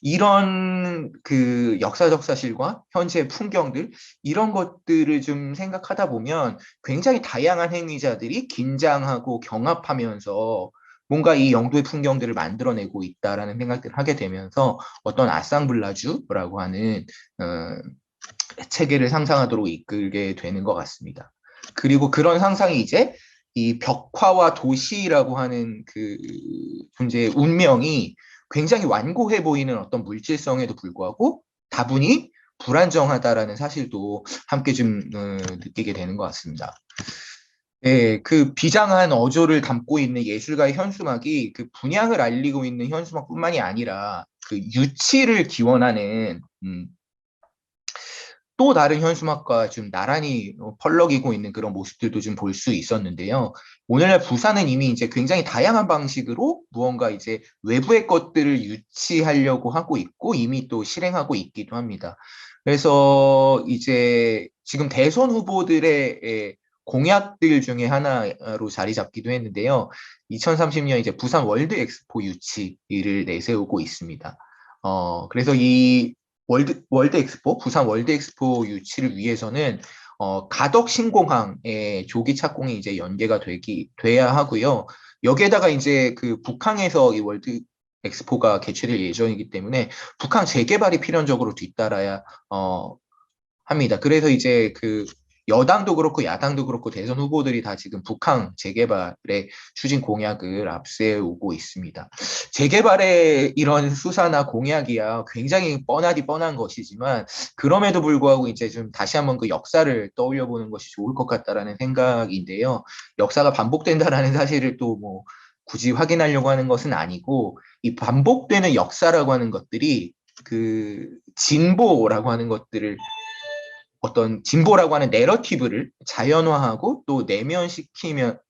Speaker 3: 이런 그 역사적 사실과 현재 풍경들 이런 것들을 좀 생각하다 보면 굉장히 다양한 행위자들이 긴장하고 경합하면서 뭔가 이 영도의 풍경들을 만들어내고 있다라는 생각들을 하게 되면서 어떤 아상블라주라고 하는 체계를 상상하도록 이끌게 되는 것 같습니다. 그리고 그런 상상이 이제 이 벽화와 도시라고 하는 그 존재의 운명이 굉장히 완고해 보이는 어떤 물질성에도 불구하고 다분히 불안정하다라는 사실도 함께 좀 느끼게 되는 것 같습니다. 네, 그 비장한 어조를 담고 있는 예술가의 현수막이 그 분양을 알리고 있는 현수막뿐만이 아니라 그 유치를 기원하는 또 다른 현수막과 좀 나란히 펄럭이고 있는 그런 모습들도 좀 볼 수 있었는데요. 오늘날 부산은 이미 이제 굉장히 다양한 방식으로 무언가 이제 외부의 것들을 유치하려고 하고 있고 이미 또 실행하고 있기도 합니다. 그래서 이제 지금 대선 후보들의 공약들 중에 하나로 자리 잡기도 했는데요. 2030년 이제 부산 월드 엑스포 유치를 내세우고 있습니다. 그래서 이 월드 엑스포, 부산 월드 엑스포 유치를 위해서는 가덕 신공항의 조기 착공이 이제 연계가 돼야 하고요. 여기에다가 이제 그 북항에서 이 월드 엑스포가 개최될 예정이기 때문에 북한 재개발이 필연적으로 뒤따라야 합니다. 그래서 이제 그 여당도 그렇고 야당도 그렇고 대선 후보들이 다 지금 북한 재개발의 추진 공약을 앞세우고 있습니다. 재개발의 이런 수사나 공약이야 굉장히 뻔한 것이지만 그럼에도 불구하고 이제 좀 다시 한번 그 역사를 떠올려 보는 것이 좋을 것 같다라는 생각인데요. 역사가 반복된다라는 사실을 또 뭐 굳이 확인하려고 하는 것은 아니고 이 반복되는 역사라고 하는 것들이 그 진보라고 하는 것들을 어떤 진보라고 하는 내러티브를 자연화하고 또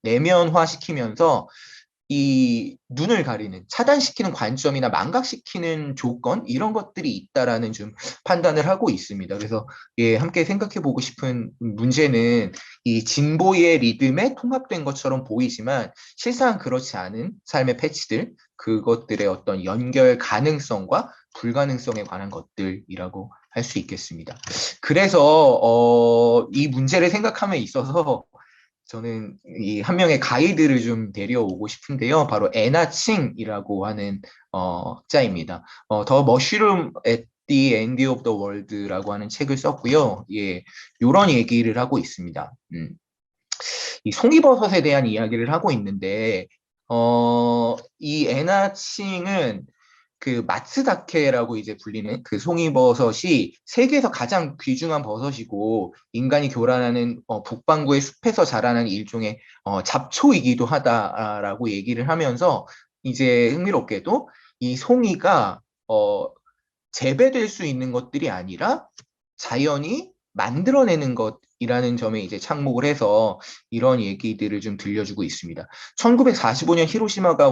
Speaker 3: 내면화시키면서 이 눈을 가리는 차단시키는 관점이나 망각시키는 조건 이런 것들이 있다라는 좀 판단을 하고 있습니다. 그래서 예, 함께 생각해 보고 싶은 문제는 이 진보의 리듬에 통합된 것처럼 보이지만 실상 그렇지 않은 삶의 패치들 그것들의 어떤 연결 가능성과 불가능성에 관한 것들이라고 할 수 있겠습니다. 그래서 이 문제를 생각함에 있어서 저는 이 한 명의 가이드를 좀 데려오고 싶은데요. 바로 애나칭이라고 하는 자입니다. The Mushroom at the End of the World라고 하는 책을 썼고요. 예, 이런 얘기를 하고 있습니다. 이 송이버섯에 대한 이야기를 하고 있는데 이 애나칭은 그 마츠다케라고 이제 불리는 그 송이버섯이 세계에서 가장 귀중한 버섯이고 인간이 교란하는 북반구의 숲에서 자라는 일종의 잡초이기도 하다라고 얘기를 하면서 이제 흥미롭게도 이 송이가 재배될 수 있는 것들이 아니라 자연이 만들어내는 것이라는 점에 이제 착목을 해서 이런 얘기들을 좀 들려주고 있습니다. 1945년 히로시마가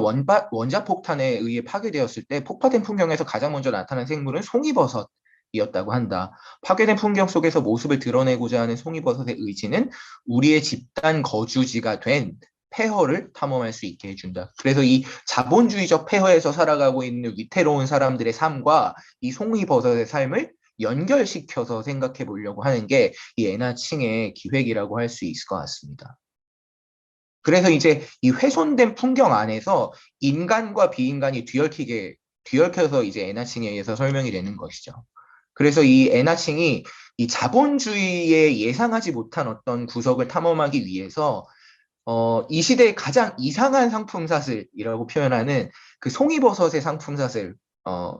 Speaker 3: 원자폭탄에 의해 파괴되었을 때 폭파된 풍경에서 가장 먼저 나타난 생물은 송이버섯이었다고 한다. 파괴된 풍경 속에서 모습을 드러내고자 하는 송이버섯의 의지는 우리의 집단 거주지가 된 폐허를 탐험할 수 있게 해준다. 그래서 이 자본주의적 폐허에서 살아가고 있는 위태로운 사람들의 삶과 이 송이버섯의 삶을 연결시켜서 생각해 보려고 하는 게 이 애나칭의 기획이라고 할 수 있을 것 같습니다. 그래서 이제 이 훼손된 풍경 안에서 인간과 비인간이 뒤얽혀서 이제 애나칭에 의해서 설명이 되는 것이죠. 그래서 이 애나칭이 이 자본주의에 예상하지 못한 어떤 구석을 탐험하기 위해서 이 시대의 가장 이상한 상품사슬이라고 표현하는 그 송이버섯의 상품사슬,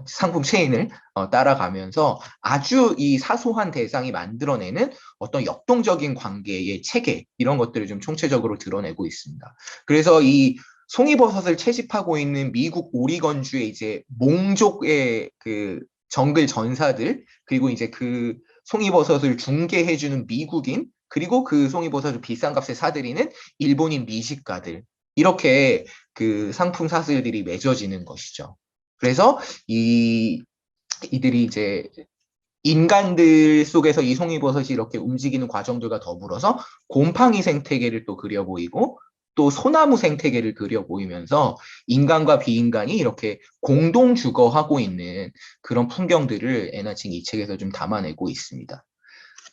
Speaker 3: 상품 체인을 따라가면서 아주 이 사소한 대상이 만들어내는 어떤 역동적인 관계의 체계, 이런 것들을 좀 총체적으로 드러내고 있습니다. 그래서 이 송이버섯을 채집하고 있는 미국 오리건주의 이제 몽족의 그 정글 전사들, 그리고 이제 그 송이버섯을 중개해주는 미국인, 그리고 그 송이버섯을 비싼 값에 사들이는 일본인 미식가들, 이렇게 그 상품 사슬들이 맺어지는 것이죠. 그래서 이들이 이제 인간들 속에서 이 송이버섯이 이렇게 움직이는 과정들과 더불어서 곰팡이 생태계를 또 그려 보이고 또 소나무 생태계를 그려 보이면서 인간과 비인간이 이렇게 공동 주거하고 있는 그런 풍경들을 애나칭이 이 책에서 좀 담아내고 있습니다.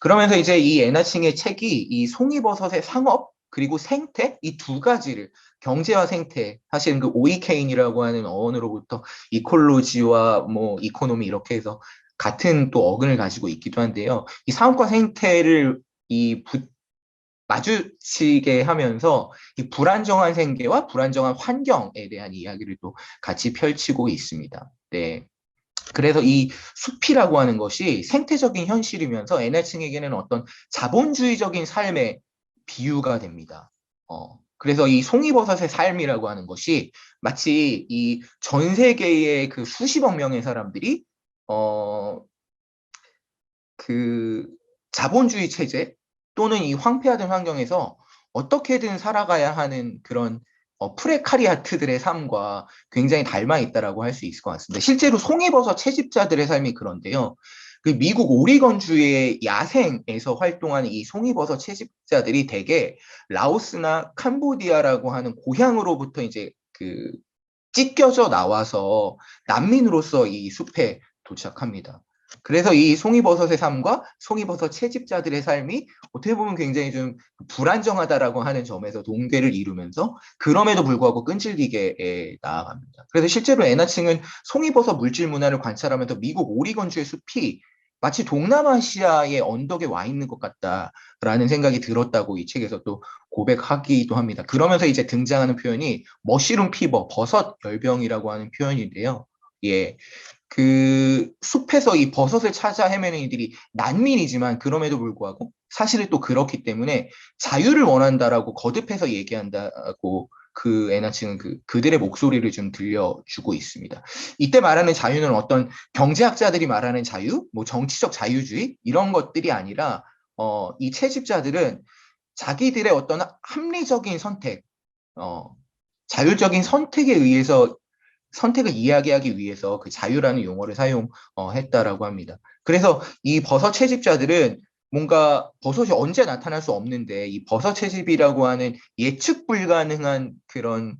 Speaker 3: 그러면서 이제 이 애나칭의 책이 이 송이버섯의 상업 그리고 생태 이 두 가지를 경제와 생태, 사실은 그 오이케인이라고 하는 어원으로부터 이콜로지와 뭐 이코노미 이렇게 해서 같은 또 어근을 가지고 있기도 한데요. 이 상업과 생태를 마주치게 하면서 이 불안정한 생계와 불안정한 환경에 대한 이야기를 또 같이 펼치고 있습니다. 네. 그래서 이 숲이라고 하는 것이 생태적인 현실이면서 애나칭에게는 어떤 자본주의적인 삶의 비유가 됩니다. 그래서 이 송이버섯의 삶이라고 하는 것이 마치 이 전 세계의 그 수십억 명의 사람들이 그 자본주의 체제 또는 이 황폐화된 환경에서 어떻게든 살아가야 하는 그런 프레카리아트들의 삶과 굉장히 닮아 있다라고 할 수 있을 것 같습니다. 실제로 송이버섯 채집자들의 삶이 그런데요. 그 미국 오리건주의 야생에서 활동하는 이 송이버섯 채집자들이 대개 라오스나 캄보디아라고 하는 고향으로부터 이제 그 찢겨져 나와서 난민으로서 이 숲에 도착합니다. 그래서 이 송이버섯의 삶과 송이버섯 채집자들의 삶이 어떻게 보면 굉장히 좀 불안정하다라고 하는 점에서 동괴를 이루면서 그럼에도 불구하고 끈질기게 나아갑니다. 그래서 실제로 애나칭은 송이버섯 물질 문화를 관찰하면서 미국 오리건주의 숲이 마치 동남아시아의 언덕에 와 있는 것 같다라는 생각이 들었다고 이 책에서 또 고백하기도 합니다. 그러면서 이제 등장하는 표현이 머시룸 피버, 버섯 열병이라고 하는 표현인데요. 예. 그 숲에서 이 버섯을 찾아 헤매는 이들이 난민이지만 그럼에도 불구하고 사실은 또 그렇기 때문에 자유를 원한다라고 거듭해서 얘기한다고 그 애나칭은 그들의 목소리를 좀 들려주고 있습니다. 이때 말하는 자유는 어떤 경제학자들이 말하는 자유, 뭐 정치적 자유주의 이런 것들이 아니라 이 채집자들은 자기들의 어떤 합리적인 선택, 자율적인 선택에 의해서 선택을 이야기하기 위해서 그 자유라는 용어를 사용했다라고 합니다. 그래서 이 버섯 채집자들은 뭔가 버섯이 언제 나타날 수 없는데 이 버섯 채집이라고 하는 예측 불가능한 그런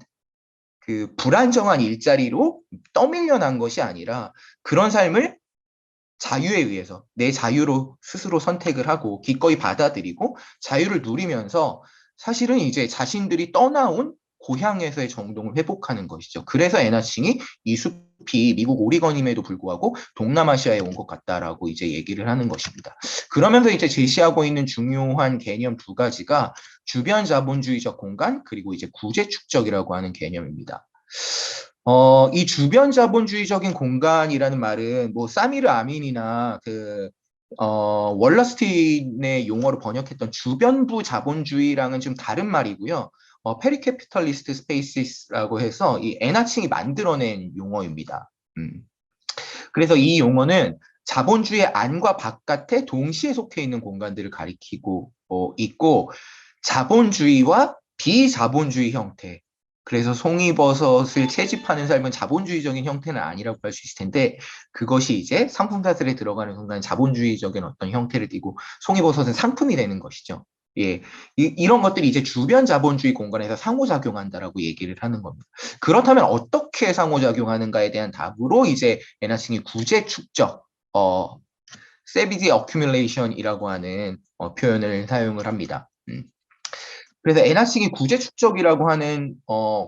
Speaker 3: 그 불안정한 일자리로 떠밀려 난 것이 아니라 그런 삶을 자유에 의해서 내 자유로 스스로 선택을 하고 기꺼이 받아들이고 자유를 누리면서 사실은 이제 자신들이 떠나온 고향에서의 정동을 회복하는 것이죠. 그래서 애나칭이 이 숲이 미국 오리건임에도 불구하고 동남아시아에 온 것 같다라고 이제 얘기를 하는 것입니다. 그러면서 이제 제시하고 있는 중요한 개념 두 가지가 주변 자본주의적 공간 그리고 이제 구제 축적이라고 하는 개념입니다. 이 주변 자본주의적인 공간이라는 말은 뭐 사미르 아민이나 월러스틴의 용어로 번역했던 주변부 자본주의랑은 좀 다른 말이고요. 페리캐피털리스트 스페이시스라고 해서 이 애나칭이 만들어낸 용어입니다. 그래서 이 용어는 자본주의 안과 바깥에 동시에 속해 있는 공간들을 가리키고 있고 자본주의와 비자본주의 형태 그래서 송이버섯을 채집하는 삶은 자본주의적인 형태는 아니라고 할 수 있을 텐데 그것이 이제 상품 사슬에 들어가는 순간 자본주의적인 어떤 형태를 띠고 송이버섯은 상품이 되는 것이죠. 예, 이런 것들이 이제 주변 자본주의 공간에서 상호작용한다라고 얘기를 하는 겁니다. 그렇다면 어떻게 상호작용하는가에 대한 답으로 이제 에나칭이 구제 축적, 세비지 어큐뮬레이션이라고 하는 표현을 사용을 합니다. 그래서 에나칭이 구제 축적이라고 하는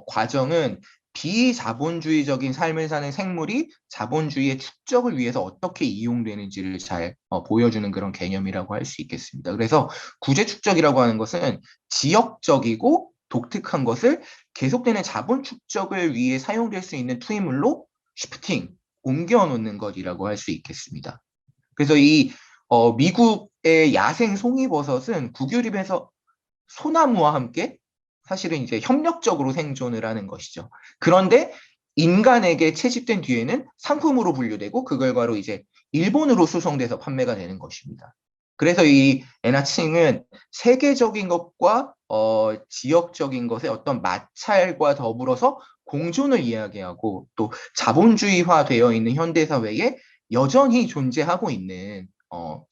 Speaker 3: 과정은 비자본주의적인 삶을 사는 생물이 자본주의의 축적을 위해서 어떻게 이용되는지를 잘 보여주는 그런 개념이라고 할 수 있겠습니다. 그래서 구제 축적이라고 하는 것은 지역적이고 독특한 것을 계속되는 자본 축적을 위해 사용될 수 있는 투입물로 시프팅, 옮겨 놓는 것이라고 할 수 있겠습니다. 그래서 이 미국의 야생 송이버섯은 국유립에서 소나무와 함께 사실은 이제 협력적으로 생존을 하는 것이죠. 그런데 인간에게 채집된 뒤에는 상품으로 분류되고 그 결과로 이제 일본으로 수송돼서 판매가 되는 것입니다. 그래서 이 에나칭은 세계적인 것과 지역적인 것의 어떤 마찰과 더불어서 공존을 이야기하고 또 자본주의화 되어 있는 현대사회에 여전히 존재하고 있는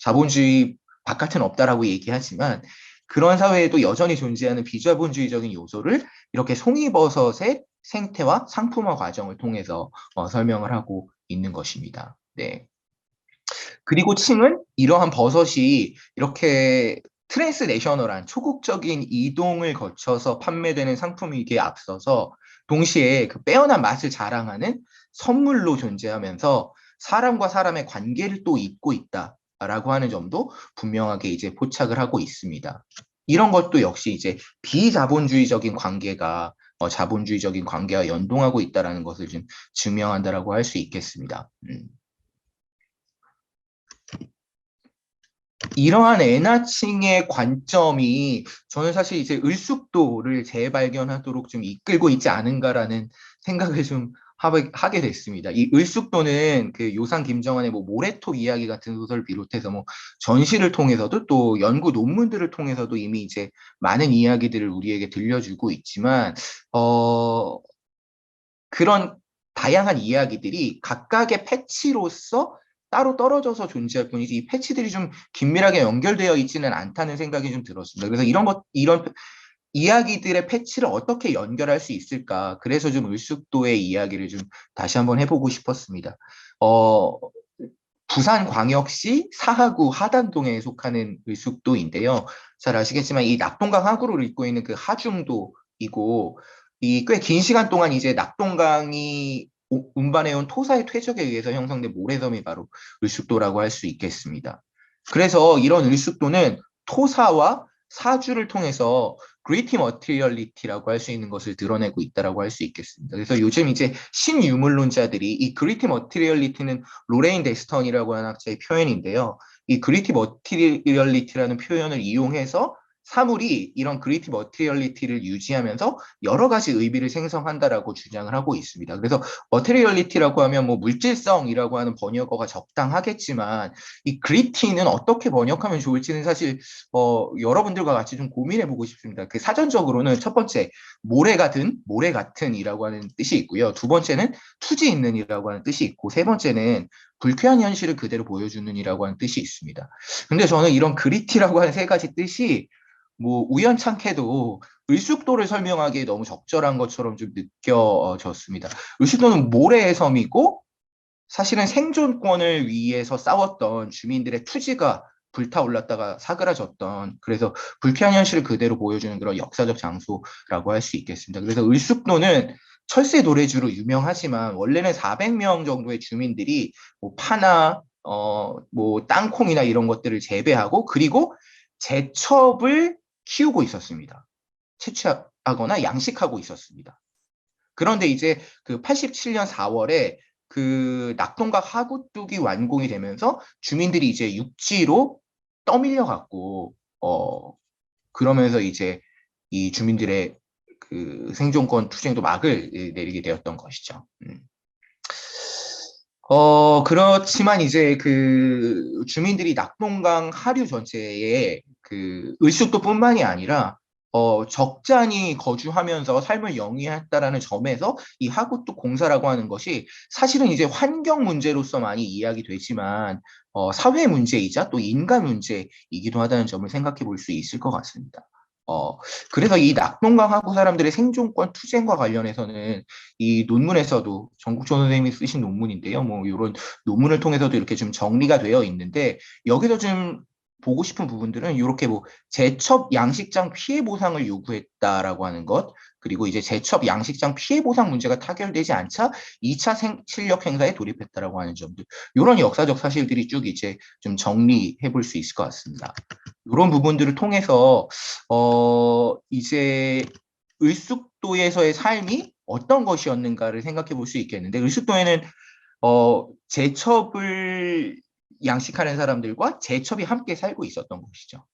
Speaker 3: 자본주의 바깥은 없다라고 얘기하지만 그런 사회에도 여전히 존재하는 비자본주의적인 요소를 이렇게 송이버섯의 생태와 상품화 과정을 통해서 설명을 하고 있는 것입니다. 네. 그리고 칭은 이러한 버섯이 이렇게 트랜스내셔널한 초국적인 이동을 거쳐서 판매되는 상품이기에 앞서서 동시에 그 빼어난 맛을 자랑하는 선물로 존재하면서 사람과 사람의 관계를 또 잇고 있다라고 하는 점도 분명하게 이제 포착을 하고 있습니다. 이런 것도 역시 이제 비자본주의적인 관계가 자본주의적인 관계와 연동하고 있다라는 것을 좀 증명한다라고 할 수 있겠습니다. 이러한 에나칭의 관점이 저는 사실 이제 을숙도를 재발견하도록 좀 이끌고 있지 않은가라는 생각을 좀 하게 됐습니다. 이 을숙도는 그 요상 김정환의 뭐 모래톱 이야기 같은 소설을 비롯해서 뭐 전시를 통해서도 또 연구 논문들을 통해서도 이미 이제 많은 이야기들을 우리에게 들려주고 있지만 그런 다양한 이야기들이 각각의 패치로서 따로 떨어져서 존재할 뿐이지 이 패치들이 좀 긴밀하게 연결되어 있지는 않다는 생각이 좀 들었습니다. 그래서 이런 이야기들의 패치를 어떻게 연결할 수 있을까? 그래서 좀 을숙도의 이야기를 좀 다시 한번 해보고 싶었습니다. 어, 부산광역시 사하구 하단동에 속하는 을숙도인데요. 잘 아시겠지만 이 낙동강 하구를 잇고 있는 그 하중도이고 이 꽤 긴 시간 동안 이제 낙동강이 운반해온 토사의 퇴적에 의해서 형성된 모래섬이 바로 을숙도라고 할 수 있겠습니다. 그래서 이런 을숙도는 토사와 사주를 통해서 그리티 머티리얼리티라고 할 수 있는 것을 드러내고 있다라고 할 수 있겠습니다. 그래서 요즘 이제 신유물론자들이 이 그리티 머티리얼리티는 로레인 데스턴이라고 하는 학자의 표현인데요. 이 그리티 머티리얼리티라는 표현을 이용해서 사물이 이런 그리티 머티리얼리티를 유지하면서 여러 가지 의미를 생성한다라고 주장을 하고 있습니다. 그래서 머티리얼리티라고 하면 뭐 물질성이라고 하는 번역어가 적당하겠지만 이 그리티는 어떻게 번역하면 좋을지는 사실 여러분들과 같이 좀 고민해보고 싶습니다. 그 사전적으로는 첫 번째 모래 같은이라고 하는 뜻이 있고요. 두 번째는 투지 있는이라고 하는 뜻이 있고 세 번째는 불쾌한 현실을 그대로 보여주는이라고 하는 뜻이 있습니다. 근데 저는 이런 그리티라고 하는 세 가지 뜻이 뭐 우연찮게도 을숙도를 설명하기에 너무 적절한 것처럼 좀 느껴졌습니다. 을숙도는 모래의 섬이고 사실은 생존권을 위해서 싸웠던 주민들의 투지가 불타올랐다가 사그라졌던 그래서 불쾌한 현실을 그대로 보여주는 그런 역사적 장소라고 할 수 있겠습니다. 그래서 을숙도는 철새 노래주로 유명하지만 원래는 400명 정도의 주민들이 뭐 파나 뭐 땅콩이나 이런 것들을 재배하고 그리고 제첩을 키우고 있었습니다. 채취하거나 양식하고 있었습니다. 그런데 이제 그 87년 4월에 그 낙동강 하구뚝이 완공이 되면서 주민들이 이제 육지로 떠밀려 갔고 그러면서 이제 이 주민들의 그 생존권 투쟁도 막을 내리게 되었던 것이죠. 그렇지만 이제 그 주민들이 낙동강 하류 전체에 그 을숙도뿐만이 아니라 적잖이 거주하면서 삶을 영위했다라는 점에서 이 하구뚝 공사라고 하는 것이 사실은 이제 환경 문제로서 많이 이야기되지만 사회 문제이자 또 인간 문제이기도 하다는 점을 생각해 볼 수 있을 것 같습니다. 그래서 이 낙동강 하구 사람들의 생존권 투쟁과 관련해서는 이 논문에서도 정국조 선생님이 쓰신 논문인데요. 뭐 이런 논문을 통해서도 이렇게 좀 정리가 되어 있는데 여기서 좀 보고 싶은 부분들은 이렇게 뭐 제첩 양식장 피해 보상을 요구했다라고 하는 것 그리고 이제 제첩 양식장 피해 보상 문제가 타결되지 않자 2차 실력 행사에 돌입했다라고 하는 점들 이런 역사적 사실들이 쭉 이제 좀 정리해 볼 수 있을 것 같습니다. 이런 부분들을 통해서 이제 을숙도에서의 삶이 어떤 것이었는가를 생각해 볼 수 있겠는데 을숙도에는 제첩을 양식하는 사람들과 제첩이 함께 살고 있었던 것이죠.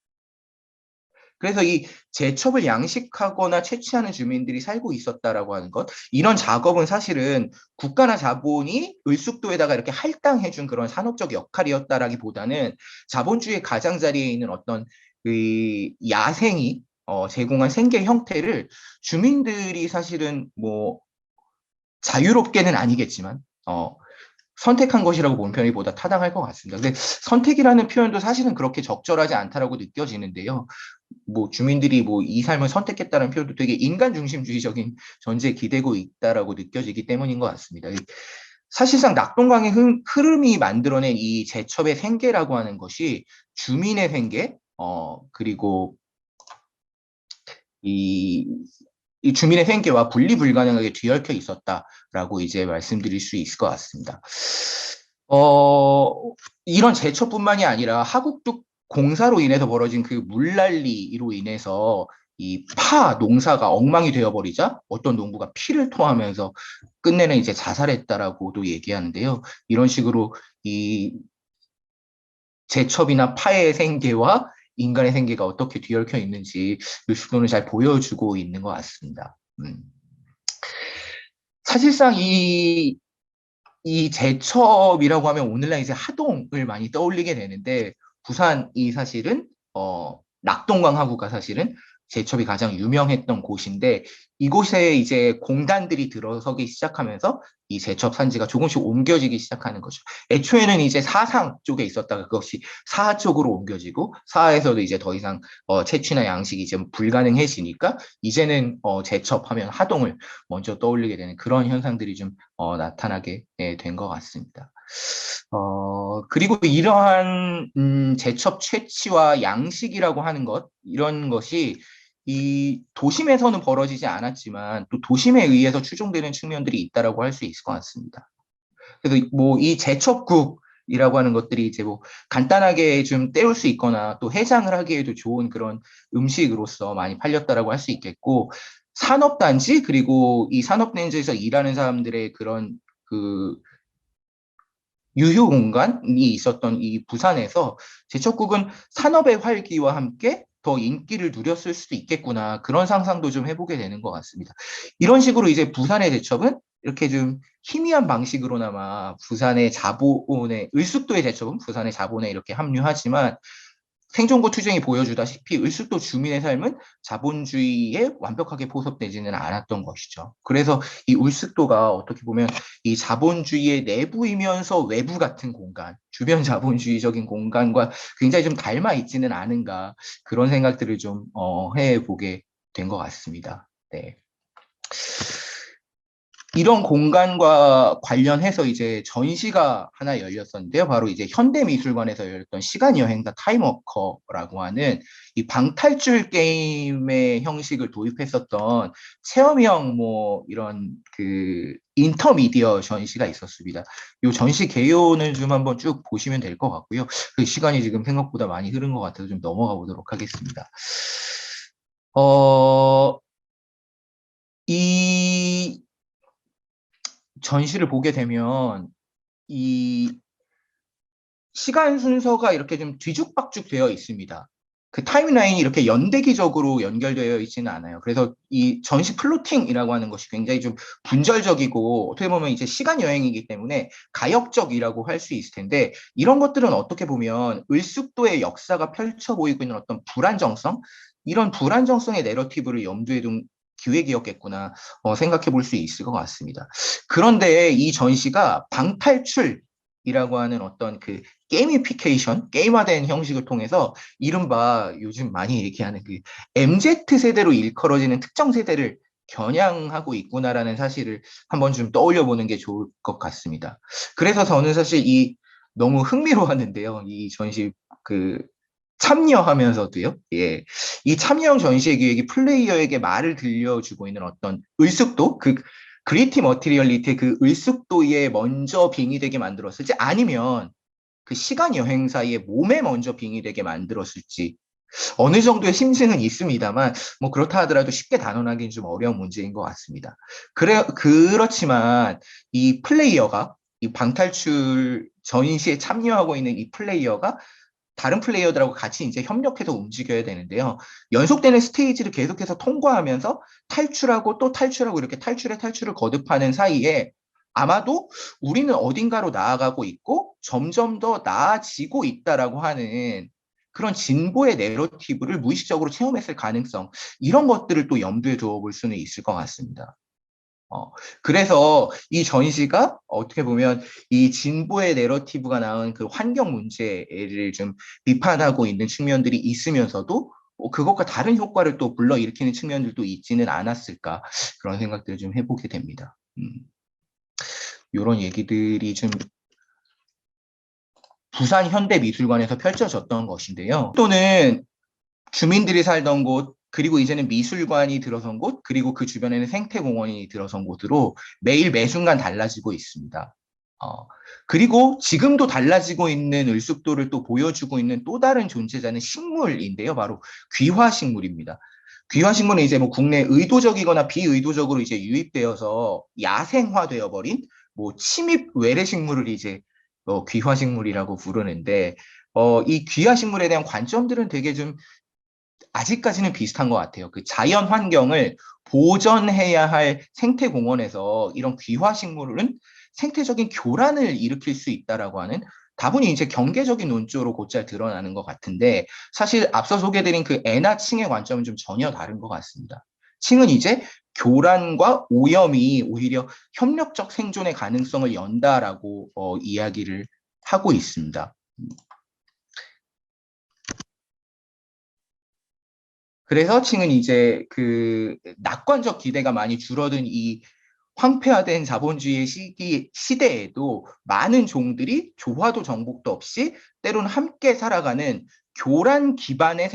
Speaker 3: 그래서 이 제첩을 양식하거나 채취하는 주민들이 살고 있었다라고 하는 것, 이런 작업은 사실은 국가나 자본이 을숙도에다가 이렇게 할당해준 그런 산업적 역할이었다라기보다는 자본주의 가장자리에 있는 어떤 그 야생이 제공한 생계 형태를 주민들이 사실은 뭐 자유롭게는 아니겠지만 선택한 것이라고 보는 편이 보다 타당할 것 같습니다. 근데 선택이라는 표현도 사실은 그렇게 적절하지 않다라고 느껴지는데요. 뭐 주민들이 뭐 이 삶을 선택했다는 표현도 되게 인간 중심주의적인 전제에 기대고 있다라고 느껴지기 때문인 것 같습니다. 사실상 낙동강의 흐름이 만들어낸 이 제첩의 생계라고 하는 것이 주민의 생계, 그리고 이 주민의 생계와 분리 불가능하게 뒤얽혀 있었다라고 이제 말씀드릴 수 있을 것 같습니다. 이런 제초뿐만이 아니라 하국뚝 공사로 인해서 벌어진 그 물난리로 인해서 이 파 농사가 엉망이 되어버리자 어떤 농부가 피를 토하면서 끝내는 이제 자살했다라고도 얘기하는데요. 이런 식으로 이 제첩이나 파의 생계와 인간의 생계가 어떻게 뒤얽혀 있는지 류슈도는 잘 보여주고 있는 것 같습니다. 사실상 이 제첩이라고 하면 오늘날 이제 하동을 많이 떠올리게 되는데 부산이 사실은 낙동강 하구가 사실은 제첩이 가장 유명했던 곳인데 이곳에 이제 공단들이 들어서기 시작하면서 이 제첩 산지가 조금씩 옮겨지기 시작하는 거죠. 애초에는 이제 사상 쪽에 있었다가 그것이 사하 쪽으로 옮겨지고 사하에서도 이제 더 이상 채취나 양식이 이제 불가능해지니까 이제는 제첩하면 하동을 먼저 떠올리게 되는 그런 현상들이 좀 나타나게 된 것 같습니다. 그리고 이러한 제첩 채취와 양식이라고 하는 것, 이런 것이 이 도심에서는 벌어지지 않았지만 또 도심에 의해서 추종되는 측면들이 있다라고 할 수 있을 것 같습니다. 그래서 뭐 이 제첩국이라고 하는 것들이 이제 뭐 간단하게 좀 때울 수 있거나 또 해장을 하기에도 좋은 그런 음식으로서 많이 팔렸다라고 할 수 있겠고, 산업단지 그리고 이 산업단지에서 일하는 사람들의 그런 그 유휴 공간이 있었던 이 부산에서 제첩국은 산업의 활기와 함께 더 인기를 누렸을 수도 있겠구나, 그런 상상도 좀 해보게 되는 것 같습니다. 이런 식으로 이제 부산의 제첩은 이렇게 좀 희미한 방식으로나마 부산의 자본의 을숙도의 제첩은 부산의 자본에 이렇게 합류하지만 생존고 투쟁이 보여주다시피 을숙도 주민의 삶은 자본주의에 완벽하게 포섭되지는 않았던 것이죠. 그래서 이 을숙도가 어떻게 보면 이 자본주의의 내부이면서 외부 같은 공간, 주변 자본주의적인 공간과 굉장히 좀 닮아 있지는 않은가, 그런 생각들을 좀 해보게 된 것 같습니다. 네. 이런 공간과 관련해서 이제 전시가 하나 열렸었는데요. 바로 이제 현대미술관에서 열렸던 시간여행사 타임워커라고 하는 이 방탈출 게임의 형식을 도입했었던 체험형 뭐 이런 그 인터미디어 전시가 있었습니다. 이 전시 개요는 좀 한번 쭉 보시면 될 것 같고요. 그 시간이 지금 생각보다 많이 흐른 것 같아서 좀 넘어가 보도록 하겠습니다. 이 전시를 보게 되면 이 시간 순서가 이렇게 좀 뒤죽박죽 되어 있습니다. 그 타임라인이 이렇게 연대기적으로 연결되어 있지는 않아요. 그래서 이 전시 플로팅이라고 하는 것이 굉장히 좀 분절적이고 어떻게 보면 이제 시간 여행이기 때문에 가역적이라고 할 수 있을 텐데, 이런 것들은 어떻게 보면 을숙도의 역사가 펼쳐 보이고 있는 어떤 불안정성, 이런 불안정성의 내러티브를 염두에 둔 기획이었겠구나 생각해 볼 수 있을 것 같습니다. 그런데 이 전시가 방탈출이라고 하는 어떤 그 게이미피케이션, 게임화된 형식을 통해서 이른바 요즘 많이 얘기하는 그 MZ세대로 일컬어지는 특정 세대를 겨냥하고 있구나라는 사실을 한번 좀 떠올려 보는 게 좋을 것 같습니다. 그래서 저는 사실 이 너무 흥미로웠는데요. 이 전시 그 참여하면서도요. 예. 이 참여형 전시의 기획이 플레이어에게 말을 들려주고 있는 어떤 을숙도, 그 그리티 머티리얼리티의 그 을숙도에 먼저 빙의되게 만들었을지, 아니면 그 시간 여행사의 몸에 먼저 빙의되게 만들었을지 어느 정도의 심증은 있습니다만, 뭐 그렇다 하더라도 쉽게 단언하기는 좀 어려운 문제인 것 같습니다. 그렇지만 이 플레이어가, 이 방탈출 전시에 참여하고 있는 이 플레이어가 다른 플레이어들하고 같이 이제 협력해서 움직여야 되는데요. 연속되는 스테이지를 계속해서 통과하면서 탈출하고 또 탈출하고 이렇게 탈출을 거듭하는 사이에 아마도 우리는 어딘가로 나아가고 있고 점점 더 나아지고 있다라고 하는 그런 진보의 내러티브를 무의식적으로 체험했을 가능성, 이런 것들을 또 염두에 두어 볼 수는 있을 것 같습니다. 그래서 이 전시가 어떻게 보면 이 진보의 내러티브가 낳은 그 환경 문제를 좀 비판하고 있는 측면들이 있으면서도 그것과 다른 효과를 또 불러일으키는 측면들도 있지는 않았을까, 그런 생각들을 좀 해보게 됩니다. 이런 얘기들이 좀 부산 현대미술관에서 펼쳐졌던 것인데요. 또는 주민들이 살던 곳, 그리고 이제는 미술관이 들어선 곳, 그리고 그 주변에는 생태공원이 들어선 곳으로 매일 매순간 달라지고 있습니다. 그리고 지금도 달라지고 있는 을숙도를 또 보여주고 있는 또 다른 존재자는 식물인데요. 바로 귀화식물입니다. 귀화식물은 이제 뭐 국내 의도적이거나 비의도적으로 이제 유입되어서 야생화되어 버린 뭐 침입 외래식물을 이제 귀화식물이라고 부르는데, 이 귀화식물에 대한 관점들은 되게 좀 아직까지는 비슷한 것 같아요. 그 자연 환경을 보전해야 할 생태공원에서 이런 귀화식물은 생태적인 교란을 일으킬 수 있다라고 하는 다분히 이제 경계적인 논조로 곧잘 드러나는 것 같은데 사실 앞서 소개드린 그 애나 칭의 관점은 좀 전혀 다른 것 같습니다. 칭은 이제 교란과 오염이 오히려 협력적 생존의 가능성을 연다라고 이야기를 하고 있습니다. 그래서 칭은 이제 그 낙관적 기대가 많이 줄어든 이 황폐화된 자본주의 시대에도 많은 종들이 조화도 정복도 없이 때로는 함께 살아가는 교란 기반의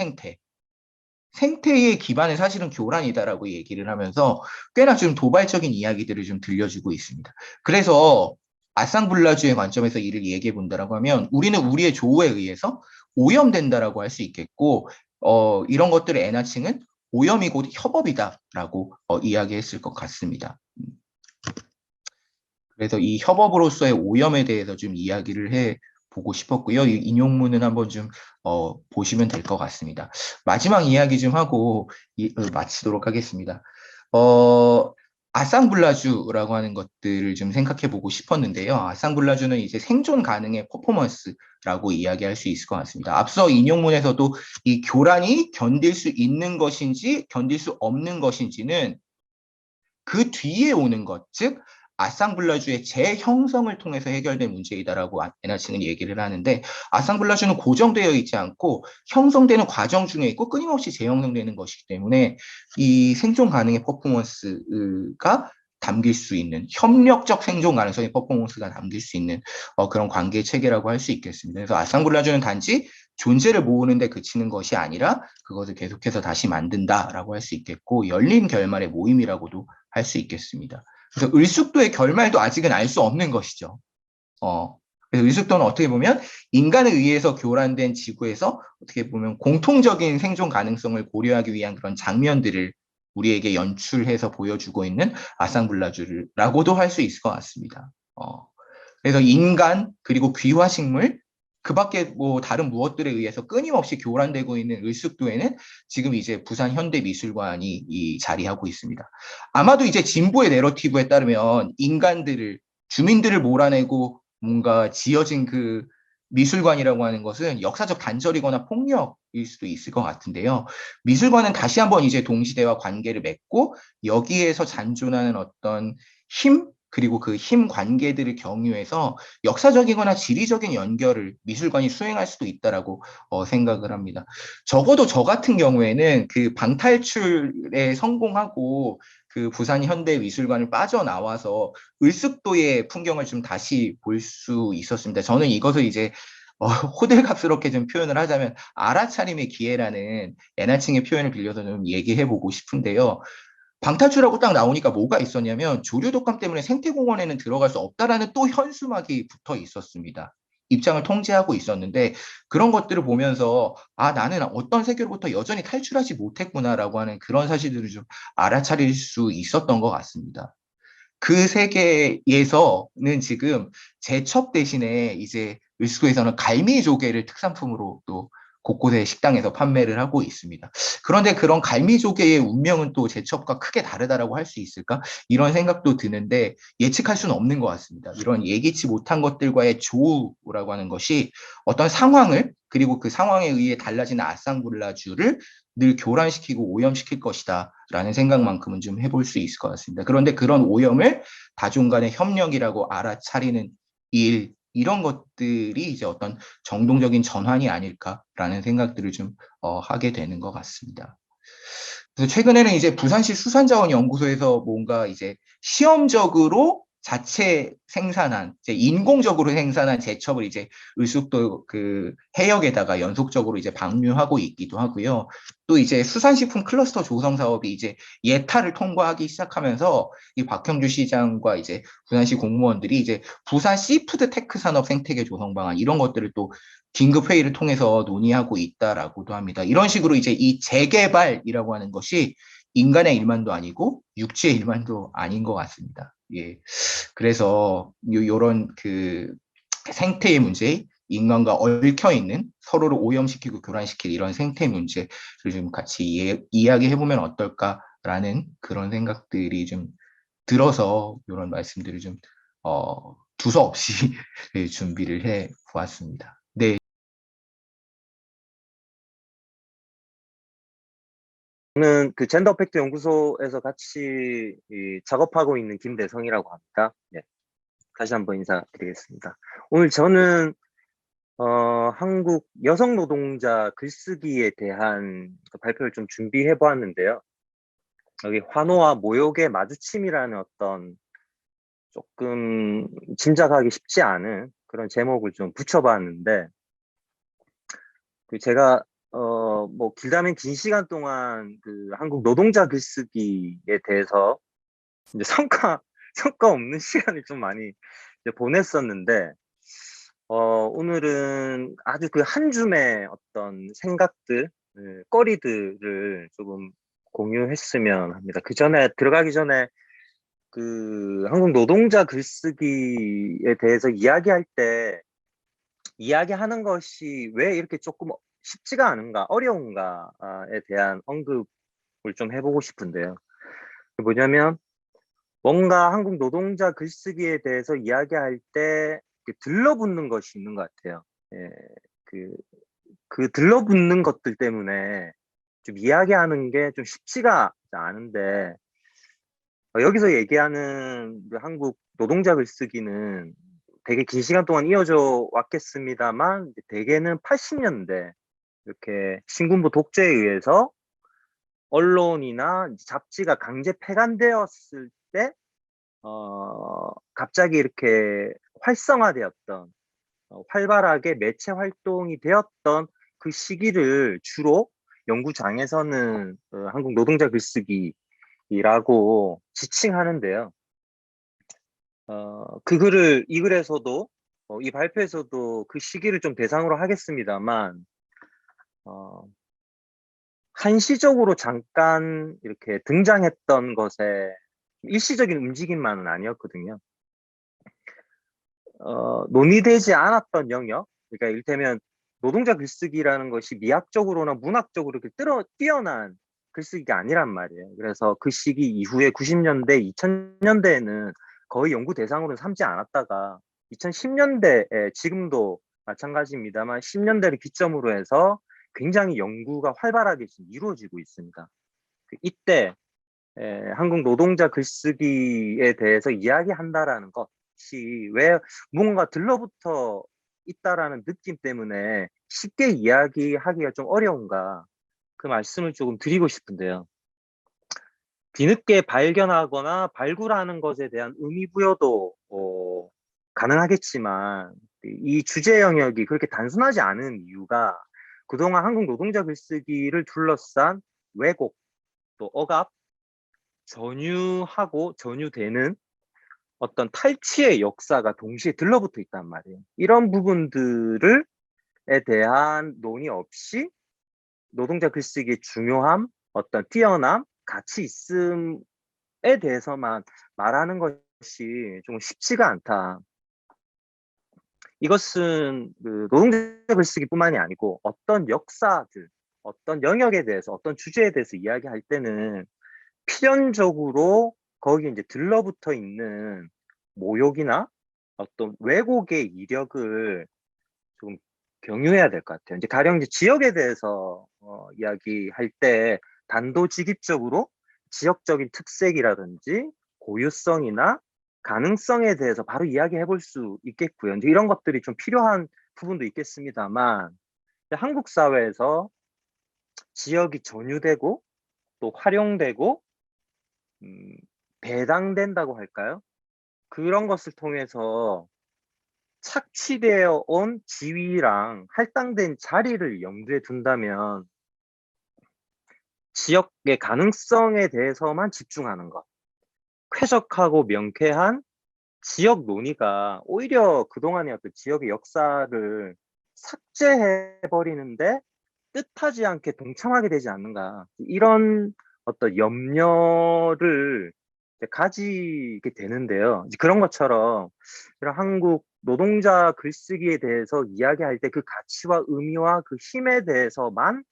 Speaker 3: 생태의 기반은 사실은 교란이다라고 얘기를 하면서 꽤나 좀 도발적인 이야기들을 좀 들려주고 있습니다. 그래서 아상블라주의 관점에서 이를 얘기해 본다라고 하면 우리는 우리의 조우에 의해서 오염된다라고 할 수 있겠고 이런 것들의 에나칭은 오염이 곧 협업이다라고 이야기했을 것 같습니다. 그래서 이 협업으로서의 오염에 대해서 좀 이야기를 해 보고 싶었고요. 이 인용문은 한번 좀 보시면 될 것 같습니다. 마지막 이야기 좀 하고 마치도록 하겠습니다. 아상블라주라고 하는 것들을 좀 생각해 보고 싶었는데요. 아상블라주는 이제 생존 가능의 퍼포먼스라고 이야기할 수 있을 것 같습니다. 앞서 인용문에서도 이 교란이 견딜 수 있는 것인지 견딜 수 없는 것인지는 그 뒤에 오는 것, 즉 아상블라주의 재형성을 통해서 해결된 문제이다라고 에나치는 얘기를 하는데 아상블라주는 고정되어 있지 않고 형성되는 과정 중에 있고 끊임없이 재형성되는 것이기 때문에 이 생존 가능의 퍼포먼스가 담길 수 있는 협력적 생존 가능성의 퍼포먼스가 담길 수 있는 그런 관계 체계라고 할 수 있겠습니다. 그래서 아상블라주는 단지 존재를 모으는데 그치는 것이 아니라 그것을 계속해서 다시 만든다라고 할 수 있겠고 열린 결말의 모임이라고도 할 수 있겠습니다. 그래서 을숙도의 결말도 아직은 알 수 없는 것이죠. 그래서 을숙도는 어떻게 보면 인간에 의해서 교란된 지구에서 어떻게 보면 공통적인 생존 가능성을 고려하기 위한 그런 장면들을 우리에게 연출해서 보여주고 있는 아상블라주라고도 할 수 있을 것 같습니다. 그래서 인간 그리고 귀화식물 그 밖에 뭐 다른 무엇들에 의해서 끊임없이 교란되고 있는 을숙도에는 지금 이제 부산 현대미술관이 자리하고 있습니다. 아마도 이제 진보의 내러티브에 따르면 주민들을 몰아내고 뭔가 지어진 그 미술관이라고 하는 것은 역사적 단절이거나 폭력일 수도 있을 것 같은데요. 미술관은 다시 한번 이제 동시대와 관계를 맺고 여기에서 잔존하는 어떤 힘, 그리고 그 힘 관계들을 경유해서 역사적이거나 지리적인 연결을 미술관이 수행할 수도 있다라고 생각을 합니다. 적어도 저 같은 경우에는 그 방탈출에 성공하고 그 부산 현대미술관을 빠져나와서 을숙도의 풍경을 좀 다시 볼 수 있었습니다. 저는 이것을 이제 호들갑스럽게 좀 표현을 하자면 알아차림의 기회라는 애나칭의 표현을 빌려서 좀 얘기해 보고 싶은데요. 방탈출하고 딱 나오니까 뭐가 있었냐면 조류 독감 때문에 생태공원에는 들어갈 수 없다라는 또 현수막이 붙어 있었습니다. 입장을 통제하고 있었는데 그런 것들을 보면서 나는 어떤 세계로부터 여전히 탈출하지 못했구나라고 하는 그런 사실들을 좀 알아차릴 수 있었던 것 같습니다. 그 세계에서는 지금 제첩 대신에 이제 을수도에서는 갈미조개를 특산품으로 또 곳곳의 식당에서 판매를 하고 있습니다. 그런데 그런 갈미조개의 운명은 또 제첩과 크게 다르다라고 할 수 있을까? 이런 생각도 드는데 예측할 수는 없는 것 같습니다. 이런 예기치 못한 것들과의 조우라고 하는 것이 어떤 상황을 그리고 그 상황에 의해 달라지는 아상블라주를 늘 교란시키고 오염시킬 것이다 라는 생각만큼은 좀 해볼 수 있을 것 같습니다. 그런데 그런 오염을 다중 간의 협력이라고 알아차리는 이런 것들이 이제 어떤 정동적인 전환이 아닐까라는 생각들을 좀 하게 되는 것 같습니다. 그래서 최근에는 이제 부산시 수산자원연구소에서 뭔가 이제 시험적으로 자체 생산한, 이제 인공적으로 생산한 제첩을 이제 을숙도 그 해역에다가 연속적으로 이제 방류하고 있기도 하고요. 또 이제 수산식품 클러스터 조성 사업이 이제 예타를 통과하기 시작하면서 이 박형주 시장과 이제 부산시 공무원들이 이제 부산 시푸드 테크 산업 생태계 조성 방안 이런 것들을 또 긴급 회의를 통해서 논의하고 있다라고도 합니다. 이런 식으로 이제 이 재개발이라고 하는 것이 인간의 일만도 아니고 육지의 일만도 아닌 것 같습니다. 예. 그래서 요런 그 생태의 문제, 인간과 얽혀 있는 서로를 오염시키고 교란시킬 이런 생태 문제를 좀 같이 이야기해 보면 어떨까라는 그런 생각들이 좀 들어서 이런 말씀들을 좀 두서없이 네, 준비를 해 보았습니다. 네.
Speaker 4: 저는 그 젠더 팩트 연구소에서 같이 작업하고 있는 김대성이라고 합니다. 네, 다시 한번 인사드리겠습니다. 오늘 저는 한국 여성 노동자 글쓰기에 대한 그 발표를 좀 준비해 보았는데요. 여기 환호와 모욕의 마주침이라는 어떤 조금 짐작하기 쉽지 않은 그런 제목을 좀 붙여봤는데, 그 제가 뭐 길다면 긴 시간 동안 그 한국 노동자 글쓰기에 대해서 이제 성과 없는 시간을 좀 많이 이제 보냈었는데, 오늘은 아주 그 한 줌의 어떤 생각들, 거리들을 조금 공유했으면 합니다. 그 전에 들어가기 전에 그 한국 노동자 글쓰기에 대해서 이야기할 때 이야기하는 것이 왜 이렇게 조금 쉽지가 않은가, 어려운가에 대한 언급을 좀 해보고 싶은데요. 뭐냐면 뭔가 한국 노동자 글쓰기에 대해서 이야기할 때 들러붙는 것이 있는 것 같아요. 예, 그 들러붙는 것들 때문에 좀 이야기하는 게 좀 쉽지가 않은데, 여기서 얘기하는 그 한국 노동자 글쓰기는 되게 긴 시간 동안 이어져 왔겠습니다만, 대개는 80년대 이렇게 신군부 독재에 의해서 언론이나 잡지가 강제 폐간되었을 때 갑자기 이렇게 활성화되었던, 활발하게 매체 활동이 되었던 그 시기를 주로 연구장에서는 한국 노동자 글쓰기라고 지칭하는데요. 이 글에서도, 이 발표에서도 그 시기를 좀 대상으로 하겠습니다만, 한시적으로 잠깐 이렇게 등장했던 것에 일시적인 움직임만은 아니었거든요. 논의되지 않았던 영역, 그러니까 이를테면 노동자 글쓰기라는 것이 미학적으로나 문학적으로 이렇게 뛰어난 글쓰기가 아니란 말이에요. 그래서 그 시기 이후에 90년대, 2000년대에는 거의 연구 대상으로는 삼지 않았다가 2010년대에 지금도 마찬가지입니다만 10년대를 기점으로 해서 굉장히 연구가 활발하게 지금 이루어지고 있습니다. 이때 한국 노동자 글쓰기에 대해서 이야기한다라는 것이 왜 뭔가 들러붙어 있다라는 느낌 때문에 쉽게 이야기하기가 좀 어려운가, 그 말씀을 조금 드리고 싶은데요. 뒤늦게 발견하거나 발굴하는 것에 대한 의미 부여도 가능하겠지만, 이 주제 영역이 그렇게 단순하지 않은 이유가 그동안 한국 노동자 글쓰기를 둘러싼 왜곡, 또 억압, 전유하고 전유되는 어떤 탈취의 역사가 동시에 들러붙어 있단 말이에요. 이런 부분들에 대한 논의 없이 노동자 글쓰기의 중요함, 어떤 뛰어남, 가치 있음에 대해서만 말하는 것이 좀 쉽지가 않다. 이것은 그 노동자 글쓰기뿐만이 아니고 어떤 역사들, 어떤 영역에 대해서, 어떤 주제에 대해서 이야기할 때는 필연적으로 거기 이제 들러붙어 있는 모욕이나 어떤 왜곡의 이력을 좀 경유해야 될 것 같아요. 이제 가령 이제 지역에 대해서 이야기할 때 단도직입적으로 지역적인 특색이라든지 고유성이나 가능성에 대해서 바로 이야기해 볼 수 있겠고요. 이제 이런 것들이 좀 필요한 부분도 있겠습니다만, 한국 사회에서 지역이 전유되고 또 활용되고 배당된다고 할까요? 그런 것을 통해서 착취되어 온 지위랑 할당된 자리를 염두에 둔다면 지역의 가능성에 대해서만 집중하는 것, 쾌적하고 명쾌한 지역 논의가 오히려 그동안의 어떤 지역의 역사를 삭제해버리는데 뜻하지 않게 동참하게 되지 않는가, 이런 어떤 염려를 가지게 되는데요. 이제 그런 것처럼 이런 한국 노동자 글쓰기에 대해서 이야기할 때 그 가치와 의미와 그 힘에 대해서만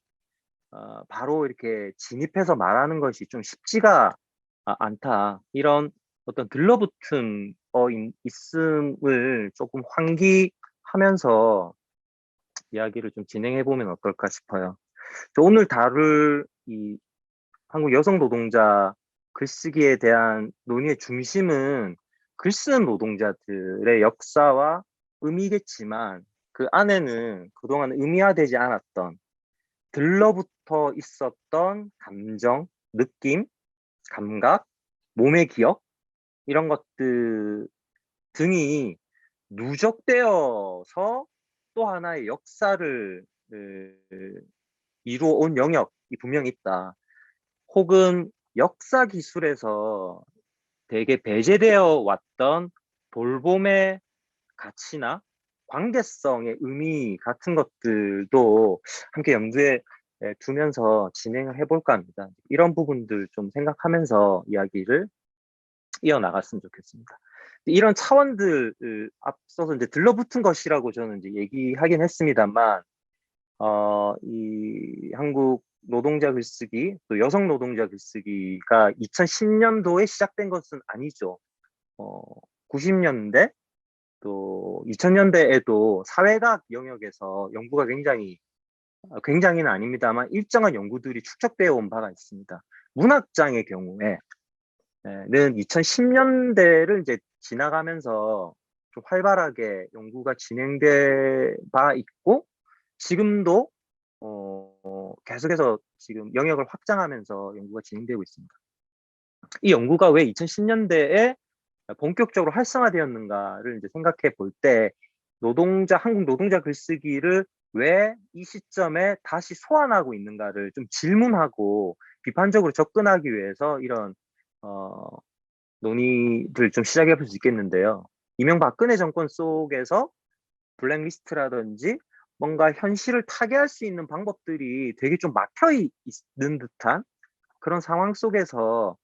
Speaker 4: 바로 이렇게 진입해서 말하는 것이 좀 쉽지가 않다. 이런 어떤 들러붙은 있음을 조금 환기하면서 이야기를 좀 진행해 보면 어떨까 싶어요. 오늘 다룰 이 한국 여성 노동자 글쓰기에 대한 논의의 중심은 글 쓰는 노동자들의 역사와 의미겠지만 그 안에는 그동안 의미화되지 않았던 들러붙어 있었던 감정, 느낌, 감각, 몸의 기억 이런 것들 등이 누적되어서 또 하나의 역사를 이루어온 영역이 분명히 있다. 혹은 역사 기술에서 되게 배제되어 왔던 돌봄의 가치나 관계성의 의미 같은 것들도 함께 염두에 두면서 진행을 해볼까 합니다. 이런 부분들 좀 생각하면서 이야기를 이어나갔으면 좋겠습니다. 이런 차원들을 앞서서 이제 들러붙은 것이라고 저는 이제 얘기하긴 했습니다만, 이 한국 노동자 글쓰기, 또 여성 노동자 글쓰기가 2010년도에 시작된 것은 아니죠. 90년대, 또 2000년대에도 사회과학 영역에서 연구가 굉장히는 아닙니다만 일정한 연구들이 축적되어 온 바가 있습니다. 문학장의 경우에 는 2010년대를 이제 지나가면서 좀 활발하게 연구가 진행돼 봐 있고 지금도 계속해서 지금 영역을 확장하면서 연구가 진행되고 있습니다. 이 연구가 왜 2010년대에 본격적으로 활성화되었는가를 이제 생각해 볼 때 한국 노동자 글쓰기를 왜 이 시점에 다시 소환하고 있는가를 좀 질문하고 비판적으로 접근하기 위해서 이런 논의를 좀 시작해 볼 수 있겠는데요. 이명박근혜 정권 속에서 블랙리스트라든지 뭔가 현실을 타개할 수 있는 방법들이 되게 좀 막혀 있는 듯한 그런 상황 속에서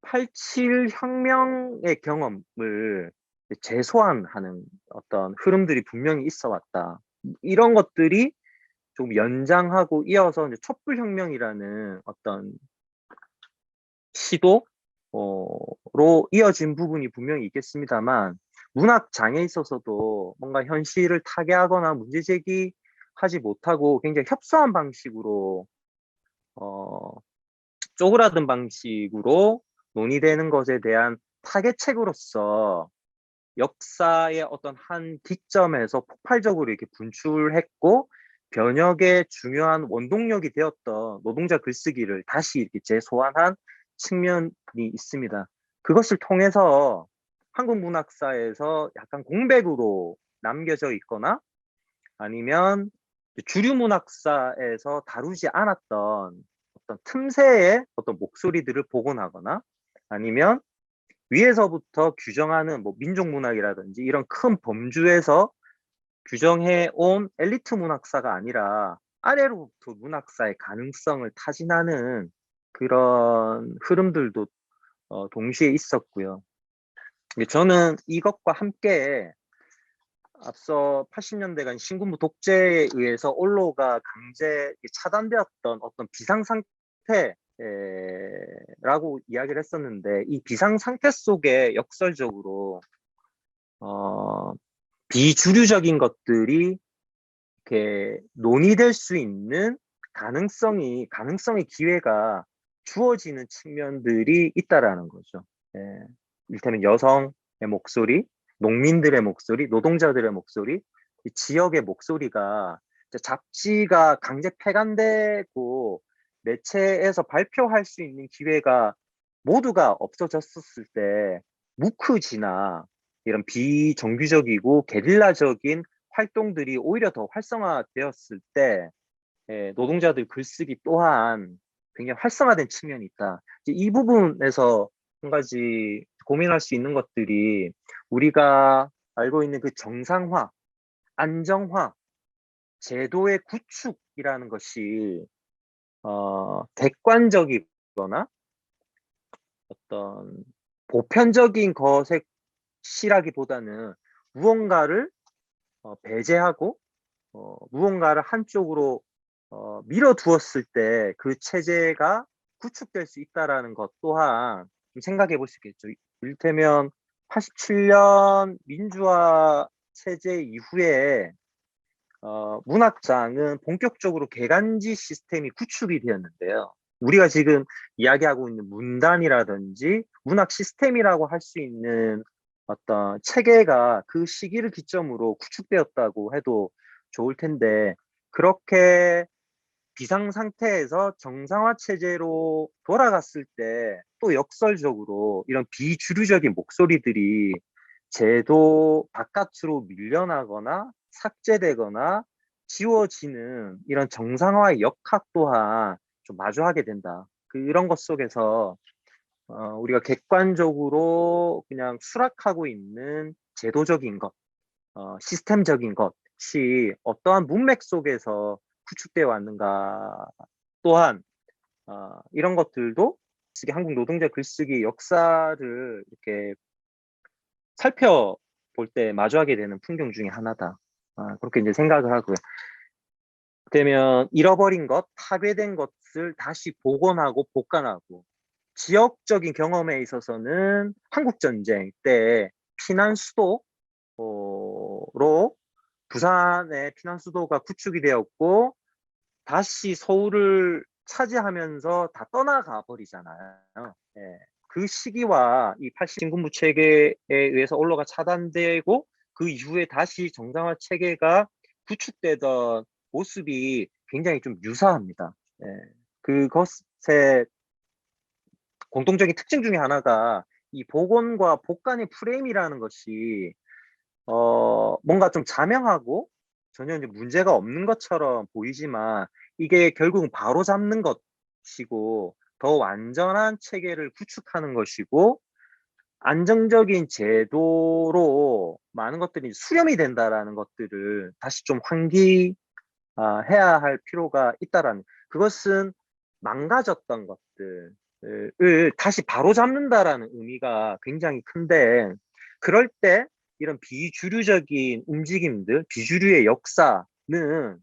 Speaker 4: 87 혁명의 경험을 재소환하는 어떤 흐름들이 분명히 있어 왔다. 이런 것들이 좀 연장하고 이어서 이제 촛불혁명이라는 어떤 시도로 이어진 부분이 분명히 있겠습니다만 문학 장에 있어서도 뭔가 현실을 타개하거나 문제 제기하지 못하고 굉장히 협소한 방식으로 쪼그라든 방식으로 논의되는 것에 대한 타개책으로서 역사의 어떤 한 기점에서 폭발적으로 이렇게 분출했고 변혁의 중요한 원동력이 되었던 노동자 글쓰기를 다시 이렇게 재소환한 측면이 있습니다. 그것을 통해서 한국 문학사에서 약간 공백으로 남겨져 있거나 아니면 주류 문학사에서 다루지 않았던 어떤 틈새의 어떤 목소리들을 복원하거나 아니면 위에서부터 규정하는 뭐 민족문학이라든지 이런 큰 범주에서 규정해 온 엘리트 문학사가 아니라 아래로부터 문학사의 가능성을 타진하는 그런 흐름들도 동시에 있었고요. 저는 이것과 함께 앞서 80년대간 신군부 독재에 의해서 언로가 강제 차단되었던 어떤 비상상태라고 이야기를 했었는데 이 비상상태 속에 역설적으로 비주류적인 것들이 이렇게 논의될 수 있는 가능성의 기회가 주어지는 측면들이 있다라는 거죠. 이를테면 여성의 목소리, 농민들의 목소리, 노동자들의 목소리, 지역의 목소리가 잡지가 강제 폐간되고 매체에서 발표할 수 있는 기회가 모두가 없어졌었을 때 무크지나 이런 비정규적이고 게릴라적인 활동들이 오히려 더 활성화되었을 때 노동자들 글쓰기 또한 굉장히 활성화된 측면이 있다. 이 부분에서 한 가지 고민할 수 있는 것들이 우리가 알고 있는 그 정상화, 안정화, 제도의 구축이라는 것이 객관적이거나 어떤 보편적인 것이라기보다는 무언가를 배제하고 무언가를 한쪽으로 밀어두었을 때 그 체제가 구축될 수 있다라는 것 또한 좀 생각해 볼 수 있겠죠. 이를테면 87년 민주화 체제 이후에 문학장은 본격적으로 개간지 시스템이 구축이 되었는데요. 우리가 지금 이야기하고 있는 문단이라든지 문학 시스템이라고 할 수 있는 어떤 체계가 그 시기를 기점으로 구축되었다고 해도 좋을 텐데, 그렇게 비상 상태에서 정상화 체제로 돌아갔을 때 또 역설적으로 이런 비주류적인 목소리들이 제도 바깥으로 밀려나거나 삭제되거나 지워지는 이런 정상화의 역학 또한 좀 마주하게 된다. 이런 것 속에서 우리가 객관적으로 그냥 수락하고 있는 제도적인 것, 시스템적인 것이 어떠한 문맥 속에서 구축되어 왔는가, 또한 이런 것들도 한국 노동자 글쓰기 역사를 이렇게 살펴볼 때 마주하게 되는 풍경 중에 하나다. 그렇게 이제 생각을 하고요. 그러면 잃어버린 것, 파괴된 것을 다시 복원하고 복간하고, 지역적인 경험에 있어서는 한국전쟁 때 피난 수도로 부산의 피난 수도가 구축이 되었고 다시 서울을 차지하면서 다 떠나가 버리잖아요. 예. 그 시기와 이 80신군부 체계에 의해서 언로가 차단되고 그 이후에 다시 정상화 체계가 구축되던 모습이 굉장히 좀 유사합니다. 예. 그것의 공통적인 특징 중에 하나가 이 복원과 복간의 프레임이라는 것이 뭔가 좀 자명하고 전혀 이제 문제가 없는 것처럼 보이지만 이게 결국은 바로 잡는 것이고 더 완전한 체계를 구축하는 것이고 안정적인 제도로 많은 것들이 수렴이 된다라는 것들을 다시 좀 환기해야 할 필요가 있다라는, 그것은 망가졌던 것들을 다시 바로잡는다라는 의미가 굉장히 큰데, 그럴 때 이런 비주류적인 움직임들, 비주류의 역사는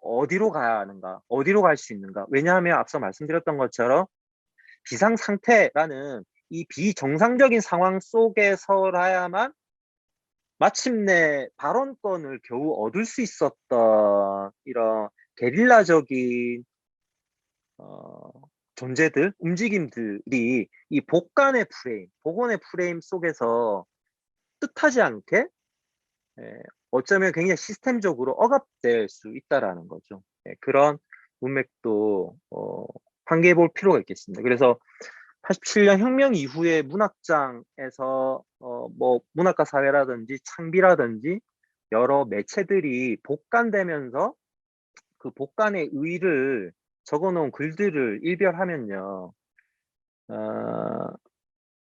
Speaker 4: 어디로 가야 하는가, 어디로 갈 수 있는가. 왜냐하면 앞서 말씀드렸던 것처럼 비상 상태라는 이 비정상적인 상황 속에서라야만 마침내 발언권을 겨우 얻을 수 있었던 이런 게릴라적인 존재들, 움직임들이 이 복간의 프레임, 복원의 프레임 속에서 뜻하지 않게 어쩌면 굉장히 시스템적으로 억압될 수 있다라는 거죠. 그런 문맥도 환기해 볼 필요가 있겠습니다. 그래서 87년 혁명 이후에 문학장에서 뭐 문학과 사회라든지 창비라든지 여러 매체들이 복간되면서 그 복간의 의의를 적어놓은 글들을 일별하면요,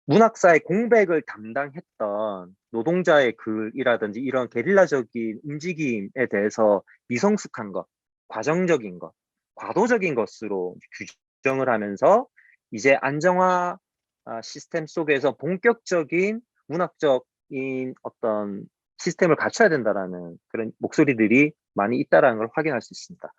Speaker 4: 문학사의 공백을 담당했던 노동자의 글이라든지 이런 게릴라적인 움직임에 대해서 미성숙한 것, 과정적인 것, 과도적인 것으로 규정을 하면서 이제 안정화 시스템 속에서 본격적인 문학적인 어떤 시스템을 갖춰야 된다라는 그런 목소리들이 많이 있다라는 걸 확인할 수 있습니다.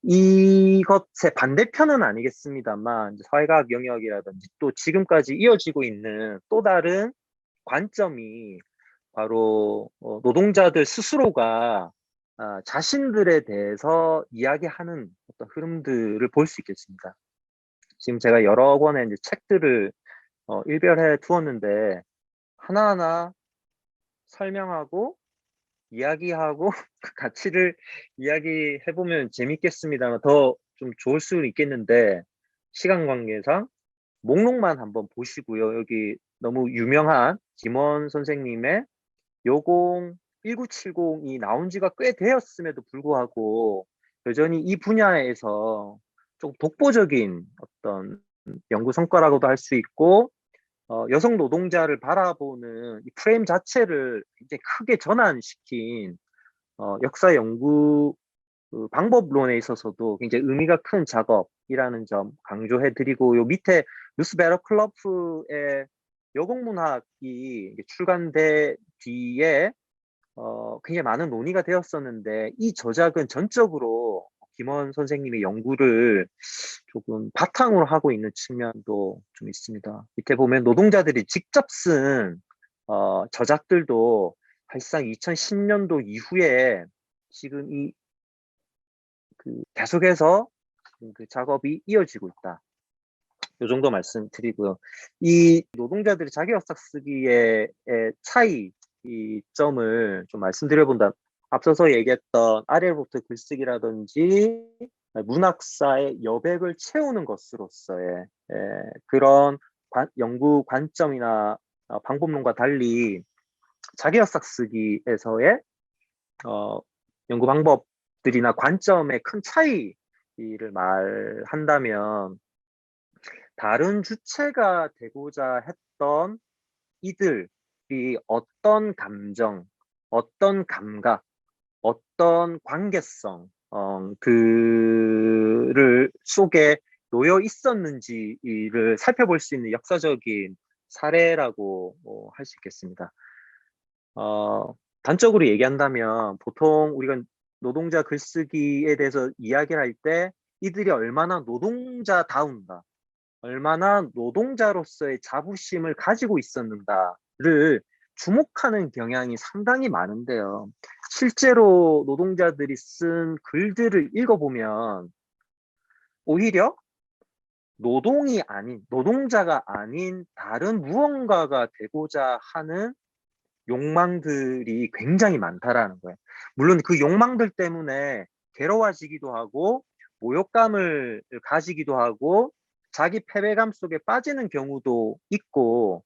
Speaker 4: 이것의 반대편은 아니겠습니다만 사회과학 영역이라든지 또 지금까지 이어지고 있는 또 다른 관점이 바로 노동자들 스스로가 자신들에 대해서 이야기하는 어떤 흐름들을 볼 수 있겠습니다. 지금 제가 여러 권의 이제 책들을 일별해 두었는데 하나하나 설명하고 이야기하고 그 가치를 이야기해보면 재밌겠습니다만 더 좀 좋을 수는 있겠는데 시간 관계상 목록만 한번 보시고요. 여기 너무 유명한 김원 선생님의 요공 1970이 나온 지가 꽤 되었음에도 불구하고 여전히 이 분야에서 좀 독보적인 어떤 연구 성과라고도 할 수 있고 여성 노동자를 바라보는 이 프레임 자체를 이제 크게 전환시킨 역사 연구 방법론에 있어서도 굉장히 의미가 큰 작업이라는 점 강조해드리고, 요 밑에 루스 베러클로프의 여공문학이 출간된 뒤에 굉장히 많은 논의가 되었었는데 이 저작은 전적으로 김원 선생님의 연구를 조금 바탕으로 하고 있는 측면도 좀 있습니다. 밑에 보면 노동자들이 직접 쓴 저작들도 사실상 2010년도 이후에 지금 계속해서 그 작업이 이어지고 있다. 이 정도 말씀드리고요. 이 노동자들이 자기역사 쓰기의 차이, 이 점을 좀 말씀드려본다. 앞서서 얘기했던 아래로부터 글쓰기라든지 문학사의 여백을 채우는 것으로서의 그런 연구 관점이나 방법론과 달리 자기역사 쓰기에서의 연구 방법들이나 관점의 큰 차이를 말한다면 다른 주체가 되고자 했던 이들이 어떤 감정, 어떤 감각, 어떤 관계성, 그를 속에 놓여 있었는지를 살펴볼 수 있는 역사적인 사례라고 할 수 있겠습니다. 단적으로 얘기한다면 보통 우리가 노동자 글쓰기에 대해서 이야기를 할 때 이들이 얼마나 노동자다운가, 얼마나 노동자로서의 자부심을 가지고 있었는가를 주목하는 경향이 상당히 많은데요. 실제로 노동자들이 쓴 글들을 읽어보면 오히려 노동이 아닌, 노동자가 아닌 다른 무언가가 되고자 하는 욕망들이 굉장히 많다라는 거예요. 물론 그 욕망들 때문에 괴로워지기도 하고 모욕감을 가지기도 하고 자기 패배감 속에 빠지는 경우도 있고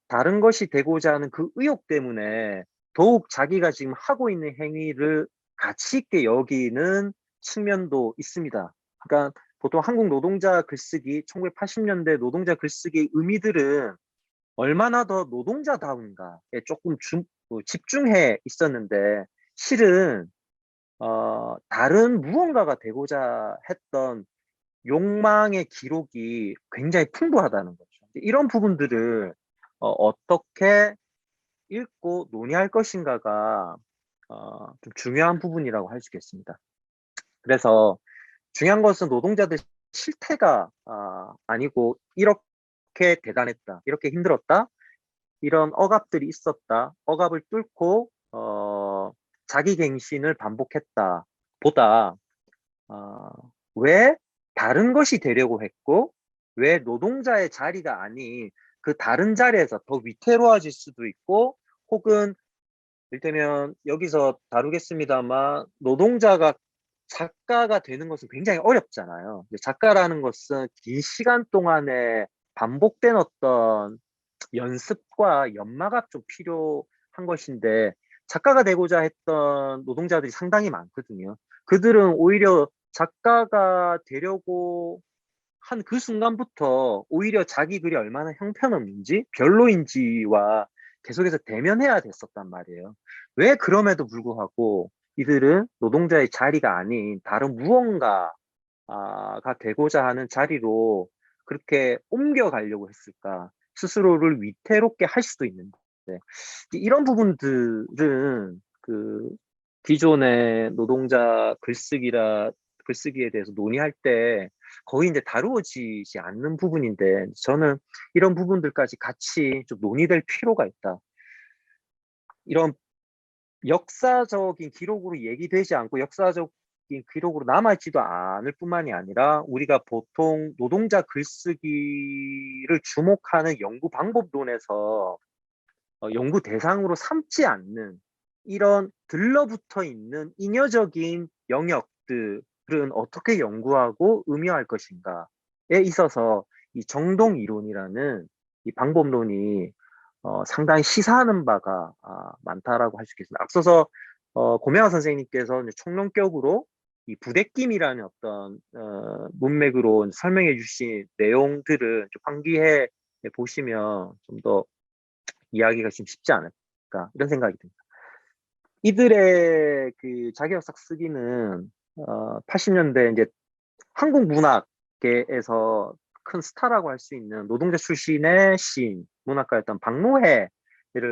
Speaker 4: 다른 것이 되고자 하는 그 의욕 때문에 더욱 자기가 지금 하고 있는 행위를 가치 있게 여기는 측면도 있습니다. 그러니까 보통 한국 노동자 글쓰기, 1980년대 노동자 글쓰기의 의미들은 얼마나 더 노동자다운가에 조금 집중해 있었는데 실은 다른 무언가가 되고자 했던 욕망의 기록이 굉장히 풍부하다는 거죠. 이런 부분들을 어떻게 읽고 논의할 것인가가 좀 중요한 부분이라고 할 수 있겠습니다. 그래서 중요한 것은 노동자들 실태가 아니고 이렇게 대단했다, 이렇게 힘들었다, 이런 억압들이 있었다, 억압을 뚫고 자기 갱신을 반복했다 보다 왜 다른 것이 되려고 했고 왜 노동자의 자리가 아닌 그 다른 자리에서 더 위태로워질 수도 있고 혹은 이를테면 여기서 다루겠습니다만 노동자가 작가가 되는 것은 굉장히 어렵잖아요. 작가라는 것은 긴 시간 동안에 반복된 어떤 연습과 연마가 좀 필요한 것인데 작가가 되고자 했던 노동자들이 상당히 많거든요. 그들은 오히려 작가가 되려고 한 그 순간부터 오히려 자기 글이 얼마나 형편없는지 별로인지와 계속해서 대면해야 됐었단 말이에요. 왜 그럼에도 불구하고 이들은 노동자의 자리가 아닌 다른 무언가가 되고자 하는 자리로 그렇게 옮겨가려고 했을까? 스스로를 위태롭게 할 수도 있는데 이런 부분들은 그 기존의 노동자 글쓰기에 대해서 논의할 때 거의 이제 다루어지지 않는 부분인데 저는 이런 부분들까지 같이 좀 논의될 필요가 있다. 이런 역사적인 기록으로 얘기되지 않고 역사적인 기록으로 남아있지도 않을 뿐만이 아니라 우리가 보통 노동자 글쓰기를 주목하는 연구 방법론에서 연구 대상으로 삼지 않는 이런 들러붙어 있는 인여적인 영역들은 어떻게 연구하고 의미할 것인가에 있어서 이 정동 이론이라는 이 방법론이 상당히 시사하는 바가 많다라고 할 수 있겠습니다. 앞서서 고명아 선생님께서 총론격으로 이 부대낌이라는 어떤 문맥으로 설명해 주신 내용들을 좀 환기해 보시면 좀 더 이야기가 좀 쉽지 않을까 이런 생각이 듭니다. 이들의 그 자기역사 쓰기는 80년대 이제 한국 문학계에서 큰 스타라고 할 수 있는 노동자 출신의 시인, 문학가였던 박노해를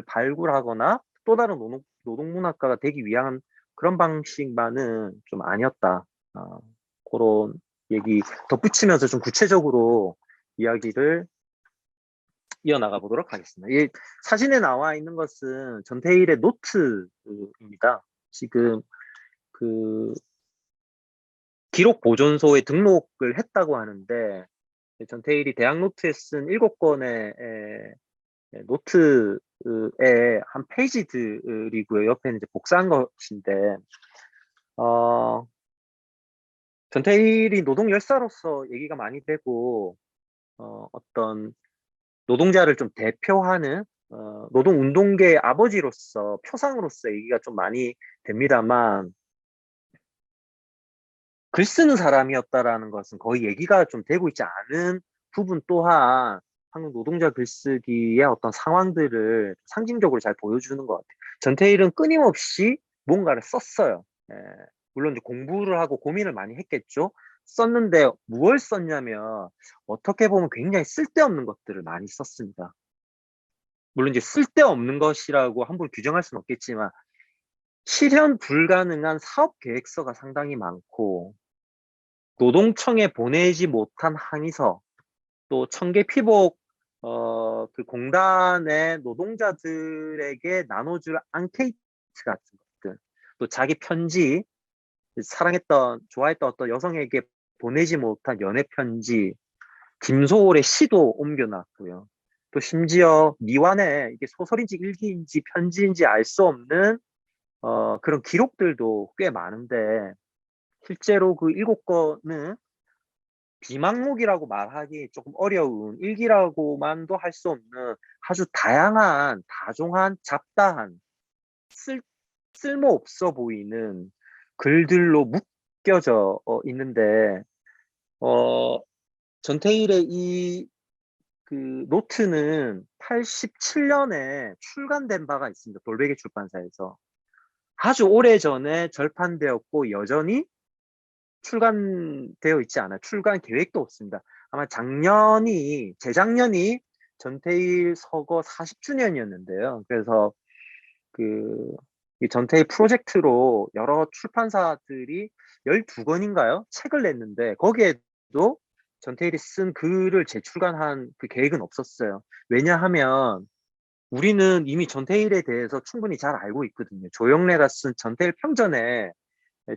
Speaker 4: 발굴하거나 또 다른 노동문학가가 되기 위한 그런 방식만은 좀 아니었다. 그런 얘기 덧붙이면서 좀 구체적으로 이야기를 이어나가 보도록 하겠습니다. 이 사진에 나와 있는 것은 전태일의 노트입니다. 지금 그 기록 보존소에 등록을 했다고 하는데 전태일이 대학 노트에 쓴 7권의 노트의 한 페이지들이고요. 옆에는 이제 복사한 것인데 전태일이 노동 열사로서 얘기가 많이 되고 어떤 노동자를 좀 대표하는 노동운동계의 아버지로서 표상으로서 얘기가 좀 많이 됩니다만 글 쓰는 사람이었다라는 것은 거의 얘기가 좀 되고 있지 않은 부분 또한 한국 노동자 글쓰기의 어떤 상황들을 상징적으로 잘 보여주는 것 같아요. 전태일은 끊임없이 뭔가를 썼어요. 물론 이제 공부를 하고 고민을 많이 했겠죠. 썼는데 무엇을 썼냐면 어떻게 보면 굉장히 쓸데없는 것들을 많이 썼습니다. 물론 이제 쓸데없는 것이라고 함부로 규정할 수는 없겠지만 실현 불가능한 사업 계획서가 상당히 많고 노동청에 보내지 못한 항의서, 또 청계피복 그 공단의 노동자들에게 나눠줄 앙케이트 같은 것들, 또 자기 편지, 사랑했던, 좋아했던 어떤 여성에게 보내지 못한 연애 편지, 김소월의 시도 옮겨놨고요. 또 심지어 미완의 이게 소설인지 일기인지 편지인지 알 수 없는 그런 기록들도 꽤 많은데 실제로 그 7권은 비망록이라고 말하기 조금 어려운 일기라고만도 할 수 없는 아주 다양한 다종한 잡다한 쓸모없어 보이는 글들로 묶여져 있는데 전태일의 이 그 노트는 87년에 출간된 바가 있습니다. 돌베개 출판사에서. 아주 오래전에 절판되었고 여전히 출간되어 있지 않아요. 출간 계획도 없습니다. 아마 재작년이 전태일 서거 40주년이었는데요. 그래서 이 전태일 프로젝트로 여러 출판사들이 12권인가요? 책을 냈는데 거기에도 전태일이 쓴 글을 재출간한 그 계획은 없었어요. 왜냐하면 우리는 이미 전태일에 대해서 충분히 잘 알고 있거든요. 조영래가 쓴 전태일 평전에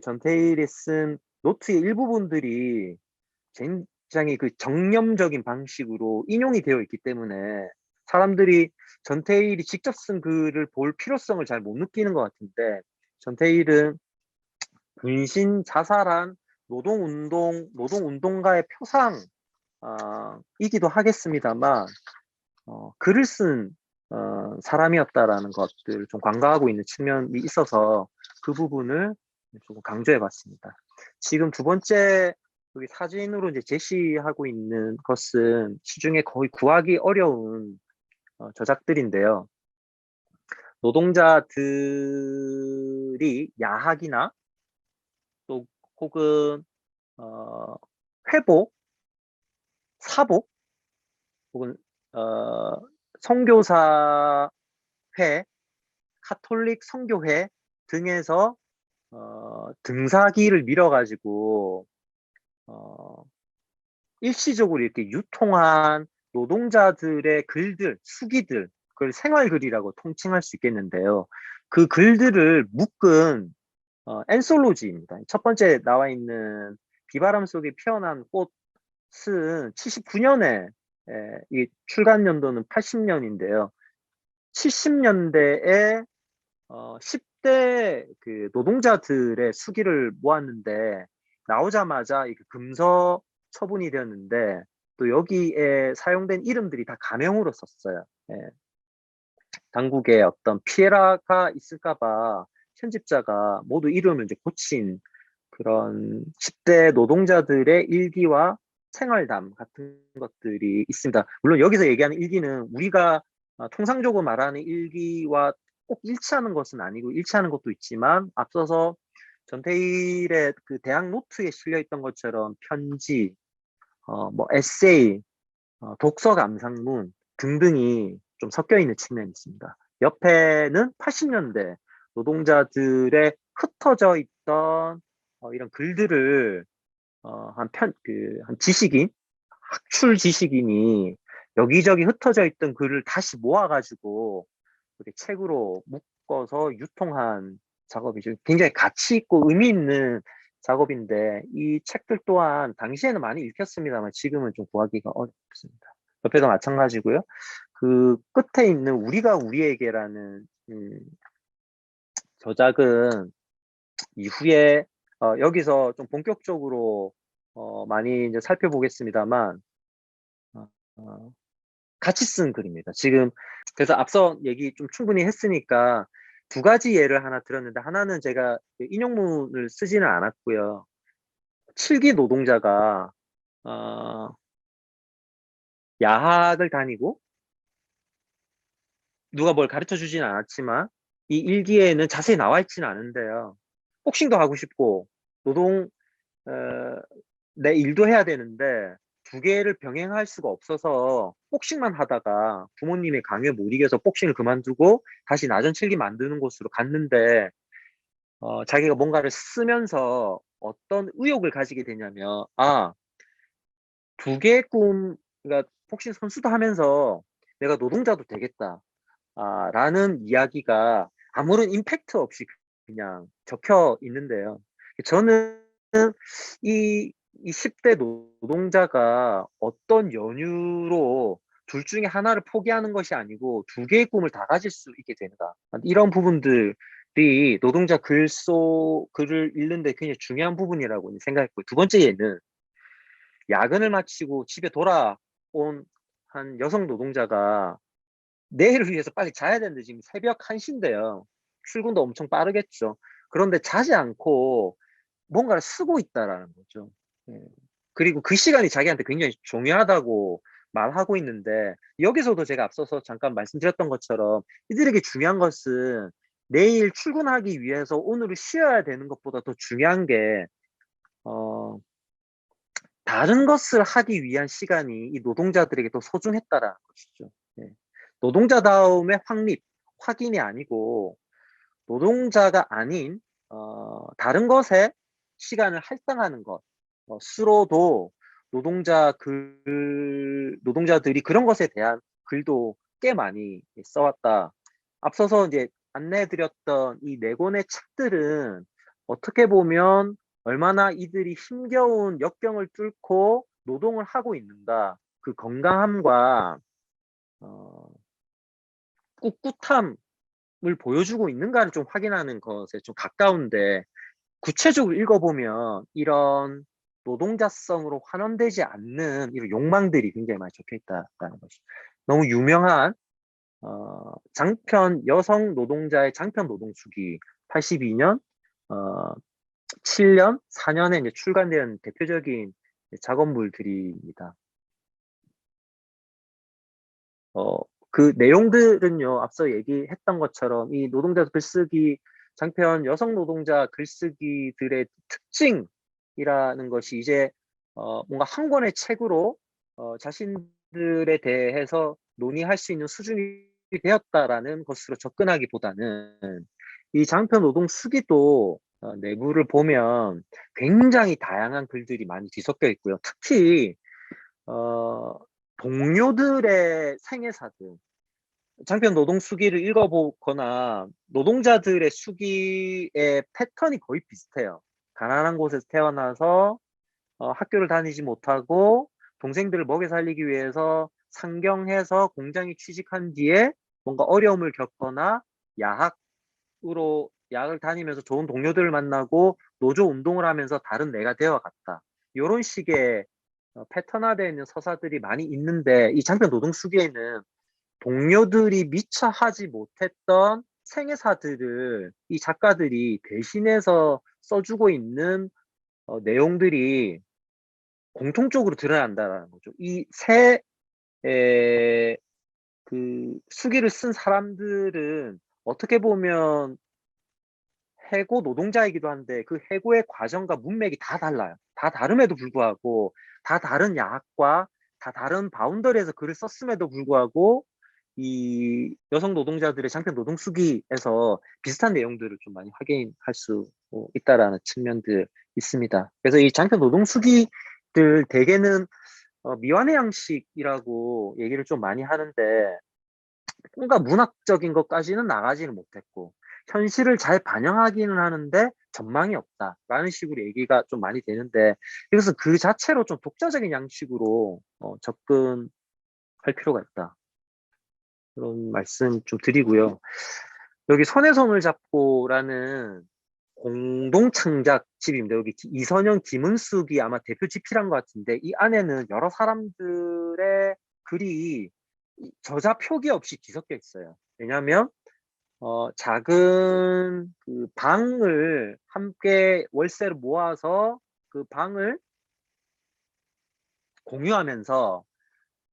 Speaker 4: 전태일이 쓴 노트의 일부분들이 굉장히 그 정념적인 방식으로 인용이 되어 있기 때문에 사람들이 전태일이 직접 쓴 글을 볼 필요성을 잘 못 느끼는 것 같은데 전태일은 분신 자살한 노동운동가의 표상이기도 하겠습니다만 글을 쓴 사람이었다라는 것들을 좀 관가하고 있는 측면이 있어서 그 부분을 조금 강조해 봤습니다. 지금 두 번째 여기 사진으로 이제 제시하고 있는 것은 시중에 거의 구하기 어려운 저작들인데요. 노동자들이 야학이나 또 혹은 회복, 사복 혹은 선교사회, 카톨릭 선교회 등에서 등사기를 밀어가지고 일시적으로 이렇게 유통한 노동자들의 글들, 수기들, 그걸 생활글이라고 통칭할 수 있겠는데요. 그 글들을 묶은 엔솔로지입니다. 첫 번째 나와 있는 비바람 속에 피어난 꽃은 79년에 이 출간 연도는 80년인데요. 70년대에 10대 그 노동자들의 수기를 모았는데 나오자마자 이 금서 처분이 되었는데 또 여기에 사용된 이름들이 다 가명으로 썼어요. 당국에 어떤 피해가 있을까봐 편집자가 모두 이름을 이제 고친 그런 10대 노동자들의 일기와 생활담 같은 것들이 있습니다. 물론 여기서 얘기하는 일기는 우리가 통상적으로 말하는 일기와 꼭 일치하는 것은 아니고 일치하는 것도 있지만 앞서서 전태일의 그 대학 노트에 실려 있던 것처럼 편지, 뭐 에세이, 독서 감상문 등등이 좀 섞여 있는 측면이 있습니다. 옆에는 80년대 노동자들의 흩어져 있던 이런 글들을 한 지식인, 학출 지식인이 여기저기 흩어져 있던 글을 다시 모아가지고 이렇게 책으로 묶어서 유통한 작업이죠. 굉장히 가치 있고 의미 있는 작업인데 이 책들 또한 당시에는 많이 읽혔습니다만 지금은 좀 구하기가 어렵습니다. 옆에도 마찬가지고요. 그 끝에 있는 우리가 우리에게라는 저작은 이후에 여기서 좀 본격적으로 많이 이제 살펴보겠습니다만 어, 같이 쓴 글입니다. 지금 그래서 앞서 얘기 좀 충분히 했으니까 두 가지 예를 하나 들었는데 하나는 제가 인용문을 쓰지는 않았고요. 7기 노동자가 야학을 다니고 누가 뭘 가르쳐 주지는 않았지만 이 일기에는 자세히 나와 있지는 않은데요. 복싱도 하고 싶고 노동 어, 내 일도 해야 되는데 두 개를 병행할 수가 없어서 복싱만 하다가 부모님의 강요에 못 이겨서 복싱을 그만두고 다시 나전 칠기 만드는 곳으로 갔는데 자기가 뭔가를 쓰면서 어떤 의욕을 가지게 되냐면 두 개의 꿈, 그러니까 복싱 선수도 하면서 내가 노동자도 되겠다 라는 이야기가 아무런 임팩트 없이 그냥 적혀 있는데요. 저는 이 10대 노동자가 어떤 연유로 둘 중에 하나를 포기하는 것이 아니고 두 개의 꿈을 다 가질 수 있게 되는가. 이런 부분들이 노동자 글을 읽는데 굉장히 중요한 부분이라고 생각했고, 두 번째 예는 야근을 마치고 집에 돌아온 한 여성 노동자가 내일을 위해서 빨리 자야 되는데 지금 새벽 1시인데요. 출근도 엄청 빠르겠죠. 그런데 자지 않고 뭔가를 쓰고 있다라는 거죠. 예. 그리고 그 시간이 자기한테 굉장히 중요하다고 말하고 있는데 여기서도 제가 앞서서 잠깐 말씀드렸던 것처럼 이들에게 중요한 것은 내일 출근하기 위해서 오늘을 쉬어야 되는 것보다 더 중요한 게 다른 것을 하기 위한 시간이 이 노동자들에게 더 소중했다라는 것이죠. 예. 노동자다움의 확인이 아니고 노동자가 아닌 다른 것에 시간을 할당하는 것으로도 노동자들이 그런 것에 대한 글도 꽤 많이 써왔다. 앞서서 이제 안내해드렸던 이 네 권의 책들은 어떻게 보면 얼마나 이들이 힘겨운 역경을 뚫고 노동을 하고 있는가, 그 건강함과 꿋꿋함을 보여주고 있는가를 좀 확인하는 것에 좀 가까운데, 구체적으로 읽어보면 이런 노동자성으로 환원되지 않는 이런 욕망들이 굉장히 많이 적혀 있다는 것이 너무 유명한 장편 여성 노동자의 장편 노동수기 82년 7년 4년에 이제 출간된 대표적인 작업물들입니다. 그 내용들은요, 앞서 얘기했던 것처럼 이 노동자 글쓰기, 장편 여성 노동자 글쓰기들의 특징이라는 것이 이제 뭔가 한 권의 책으로 자신들에 대해서 논의할 수 있는 수준이 되었다라는 것으로 접근하기보다는 이 장편 노동 수기도 내부를 보면 굉장히 다양한 글들이 많이 뒤섞여 있고요. 특히 동료들의 생애사들, 장편 노동 수기를 읽어보거나 노동자들의 수기의 패턴이 거의 비슷해요. 가난한 곳에서 태어나서 학교를 다니지 못하고 동생들을 먹여 살리기 위해서 상경해서 공장에 취직한 뒤에 뭔가 어려움을 겪거나 야학을 다니면서 좋은 동료들을 만나고 노조 운동을 하면서 다른 내가 되어갔다. 이런 식의 패턴화되어 있는 서사들이 많이 있는데 이 장편 노동 수기에는 동료들이 미처 하지 못했던 생애사들을 이 작가들이 대신해서 써주고 있는 내용들이 공통적으로 드러난다는 거죠. 그 수기를 쓴 사람들은 어떻게 보면 해고 노동자이기도 한데 그 해고의 과정과 문맥이 다 달라요. 다 다름에도 불구하고 다 다른 야학과 다 다른 바운더리에서 글을 썼음에도 불구하고 이 여성 노동자들의 장편 노동 수기에서 비슷한 내용들을 좀 많이 확인할 수 있다라는 측면들 있습니다. 그래서 이 장편 노동 수기들 대개는 미완의 양식이라고 얘기를 좀 많이 하는데 뭔가 문학적인 것까지는 나가지는 못했고 현실을 잘 반영하기는 하는데 전망이 없다라는 식으로 얘기가 좀 많이 되는데 이것은 그 자체로 좀 독자적인 양식으로 접근할 필요가 있다. 그런 말씀 좀 드리고요. 여기 손에 손을 잡고라는 공동 창작집입니다. 여기 이선영, 김은숙이 아마 대표 집필한 것 같은데 이 안에는 여러 사람들의 글이 저자 표기 없이 뒤섞여 있어요. 왜냐하면 작은 그 방을 함께 월세를 모아서 그 방을 공유하면서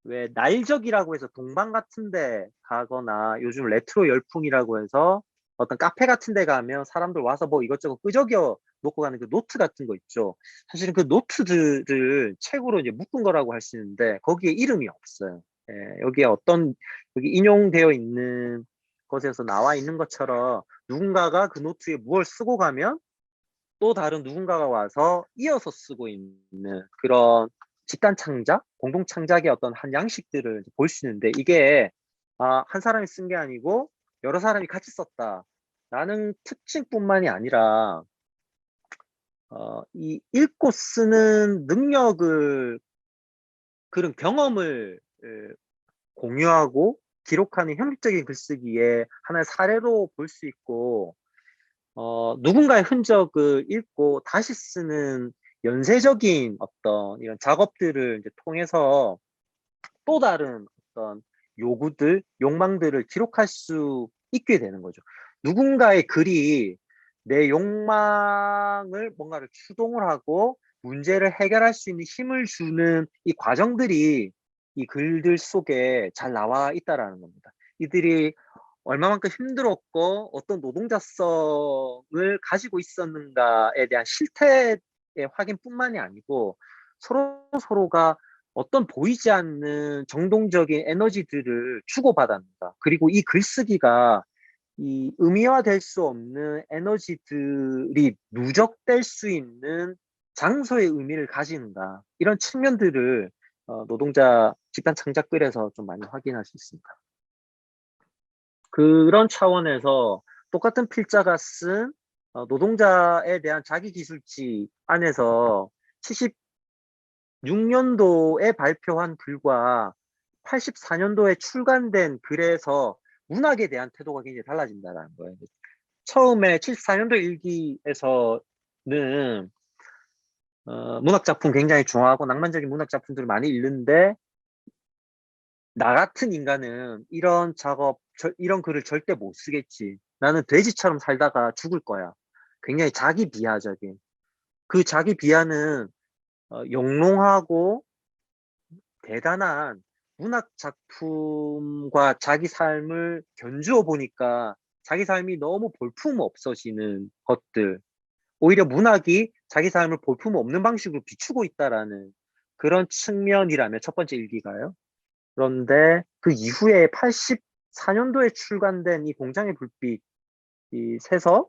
Speaker 4: 왜 나일적이라고 해서 동방 같은 데 가거나 요즘 레트로 열풍이라고 해서 어떤 카페 같은 데 가면 사람들 와서 뭐 이것저것 끄적여 놓고 가는 그 노트 같은 거 있죠. 사실은 그 노트들을 책으로 이제 묶은 거라고 할 수 있는데 거기에 이름이 없어요. 여기에 여기 인용되어 있는 것에서 나와 있는 것처럼 누군가가 그 노트에 무엇을 쓰고 가면 또 다른 누군가가 와서 이어서 쓰고 있는 그런 집단 창작, 공동 창작의 어떤 한 양식들을 볼 수 있는데 이게 한 사람이 쓴 게 아니고 여러 사람이 같이 썼다라는 특징뿐만이 아니라 이 읽고 쓰는 능력을 그런 경험을 공유하고 기록하는 형식적인 글쓰기의 하나의 사례로 볼 수 있고 누군가의 흔적을 읽고 다시 쓰는 연쇄적인 어떤 이런 작업들을 이제 통해서 또 다른 어떤 요구들, 욕망들을 기록할 수 있게 되는 거죠. 누군가의 글이 내 욕망을 뭔가를 추동을 하고 문제를 해결할 수 있는 힘을 주는 이 과정들이 이 글들 속에 잘 나와 있다라는 겁니다. 이들이 얼마만큼 힘들었고 어떤 노동자성을 가지고 있었는가에 대한 실태의 확인뿐만이 아니고 서로가 어떤 보이지 않는 정동적인 에너지들을 주고받았는가. 그리고 이 글쓰기가 이 의미화될 수 없는 에너지들이 누적될 수 있는 장소의 의미를 가지는가. 이런 측면들을 노동자 집단 창작글에서 좀 많이 확인할 수 있습니다. 그런 차원에서 똑같은 필자가 쓴 노동자에 대한 자기기술지 안에서 76년도에 발표한 글과 84년도에 출간된 글에서 문학에 대한 태도가 굉장히 달라진다는 거예요. 처음에 74년도 일기에서는 문학 작품 굉장히 좋아하고 낭만적인 문학 작품들을 많이 읽는데 나 같은 인간은 이런 이런 글을 절대 못 쓰겠지. 나는 돼지처럼 살다가 죽을 거야. 굉장히 자기 비하적인. 그 자기 비하는 영롱하고 대단한 문학 작품과 자기 삶을 견주어 보니까 자기 삶이 너무 볼품 없어지는 것들. 오히려 문학이 자기 삶을 볼품 없는 방식으로 비추고 있다라는 그런 측면이라면 첫 번째 일기가요. 그런데 그 이후에 84년도에 출간된 이 공장의 불빛에서